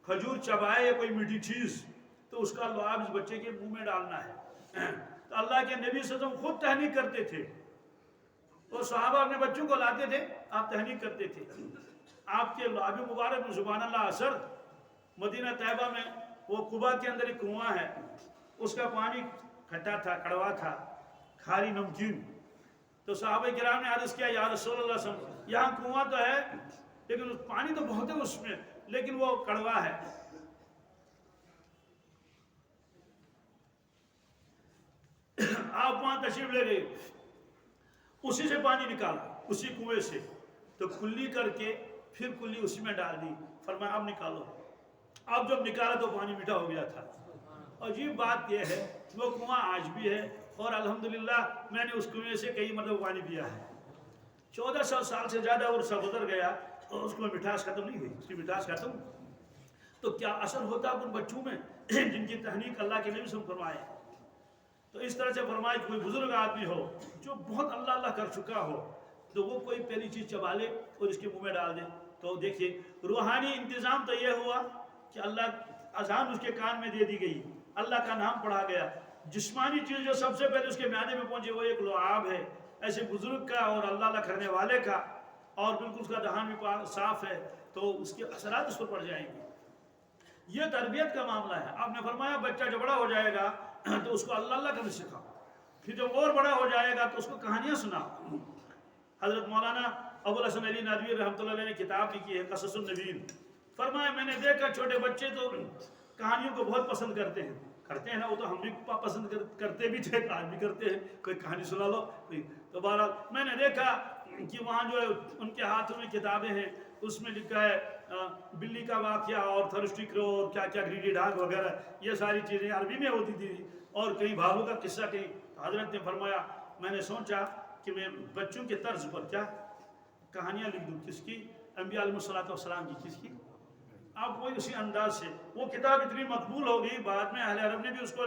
کھجور چبائے یا کوئی میٹھی چیز، تو اس کا لعاب اس بچے کے منہ میں ڈالنا ہے۔ تو اللہ کے نبی صلی اللہ علیہ وسلم خود تحنیک کرتے تھے، اور صحابہ اپنے بچوں کو لاتے تھے، آپ تحنیک کرتے تھے۔ آپ کے لعاب مبارک میں سبحان اللہ اثر، مدینہ طیبہ میں وہ قبا کے اندر ایک کنواں ہے، اس کا پانی کھٹا تھا، کڑوا تھا، کھاری نمکین۔ تو صحابہ کرام نے عرض کیا یا رسول اللہ صلی اللہ علیہ وسلم یہاں کنواں تو ہے لیکن پانی تو بہت ہے اس میں، لیکن وہ کڑوا ہے۔ آپ وہاں تشریف لے گئے، اسی سے پانی نکالا، اسی کنویں سے، تو کلی کر کے پھر کلی اسی میں ڈال دی، فرمایا اب نکالو۔ اب جب نکالا تو پانی میٹھا ہو گیا تھا۔ عجیب بات یہ ہے وہ کنواں آج بھی ہے، اور الحمدللہ میں نے اس کنویں سے کئی مرتبہ پانی پیا ہے۔ 1400 سال سے زیادہ عرصہ گزر گیا اور اس کو مٹھاس ختم نہیں ہوئی، اس کی مٹھاس ختم۔ تو کیا اثر ہوتا ان بچوں میں جن کی تحنیک اللہ کے نبی صلی اللہ علیہ وسلم فرمائے۔ تو اس طرح سے فرمائے کہ کوئی بزرگ آدمی ہو جو بہت اللہ اللہ کر چکا ہو، تو وہ کوئی پہلی چیز چبا لے اور اس کے منہ میں ڈال دے۔ تو دیکھیے روحانی انتظام تو یہ ہوا کہ اللہ اذان اس کے کان میں دے دی گئی، اللہ کا نام پڑھا گیا۔ جسمانی چیز جو سب سے پہلے اس کے معدے میں پہنچے وہ ایک لعاب ہے، ایسے بزرگ کا اور اللہ اللہ کرنے والے کا، اور بالکل اس کا دہان بھی صاف ہے، تو اس کے اثرات اس پر پڑ جائیں گے۔ یہ تربیت کا معاملہ ہے۔ آپ نے فرمایا بچہ جو بڑا ہو جائے گا تو اس کو اللہ اللہ کرنا سکھاؤ، پھر جب اور بڑا ہو جائے گا تو اس کو کہانیاں سناؤ۔ حضرت مولانا ابوالحسن علی ندوی رحمۃ اللہ علیہ نے کتاب لکھی ہے قصص النبیین۔ فرمایا میں نے دیکھا چھوٹے بچے تو کہانیوں کو بہت پسند کرتے ہیں نا، وہ تو ہم بھی پسند کرتے بھی تھے، آج بھی کرتے ہیں، کوئی کہانی سنا لو۔ تو بہرحال میں نے دیکھا کہ وہاں جو ان کے ہاتھوں میں کتابیں ہیں، اس میں لکھا ہے بلی کا واقعہ اور تھرسٹی کرو اور کیا کیا گریڈی ڈاگ وغیرہ، یہ ساری چیزیں عربی میں ہوتی تھی، اور کئی بھالوں کا قصہ کہیں۔ حضرت نے فرمایا میں نے سوچا کہ میں بچوں کے طرز پر کیا کہانیاں لکھ دوں، کس کی؟ انبیاء علیہ السلام کی، کس کی؟ آپ وہی اسی انداز سے وہ کتاب اتنی مقبول ہو گئی، بعد میں اہل عرب نے بھی اس کو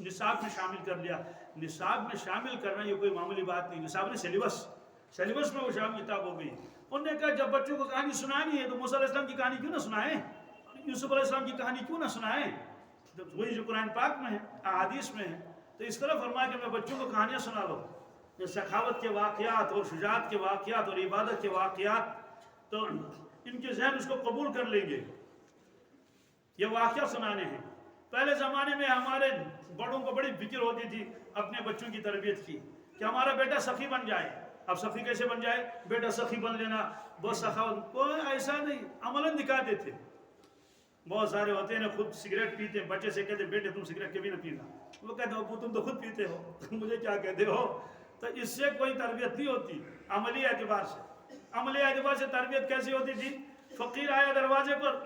نصاب میں شامل کر لیا۔ نصاب میں شامل کرنا یہ کوئی معمولی بات نہیں، نصاب نے سیلیبس میں وہ شامل کتاب ہو گئی۔ انہوں نے کہا جب بچوں کو کہانی سنانی ہے تو موسیٰ علیہ السلام کی کہانی کیوں نہ سنائیں، یوسف علیہ السلام کی کہانی کیوں نہ سنائیں، وہی جو قرآن پاک میں ہے، احادیث میں ہے۔ تو اس طرح فرمایا کہ میں بچوں کو کہانیاں سنا لو، یہ سخاوت کے واقعات اور شجاعت کے واقعات اور عبادت کے واقعات، تو ان کے ذہن اس کو قبول کر لیں گے۔ یہ واقعہ سنانے ہیں۔ پہلے زمانے میں ہمارے بڑوں کو بڑی فکر ہوتی تھی اپنے بچوں کی تربیت کی کہ ہمارا بیٹا سخی بن جائے۔ اب سخی کیسے بن جائے؟ بیٹا سخی بن لینا، بہت سخاوت، کوئی ایسا نہیں، عملاً دکھاتے تھے۔ بہت سارے ہوتے ہیں خود سگریٹ پیتے ہیں، بچے سے کہتے ہیں بیٹے تم سگریٹ کبھی نہ پینا، وہ کہتے ہیں ابو تم تو خود پیتے ہو مجھے کیا کہتے ہو۔ تو اس سے کوئی تربیت نہیں ہوتی عملی اعتبار سے۔ عملی اعتبار سے تربیت کیسی ہوتی تھی؟ فقیر آیا دروازے پر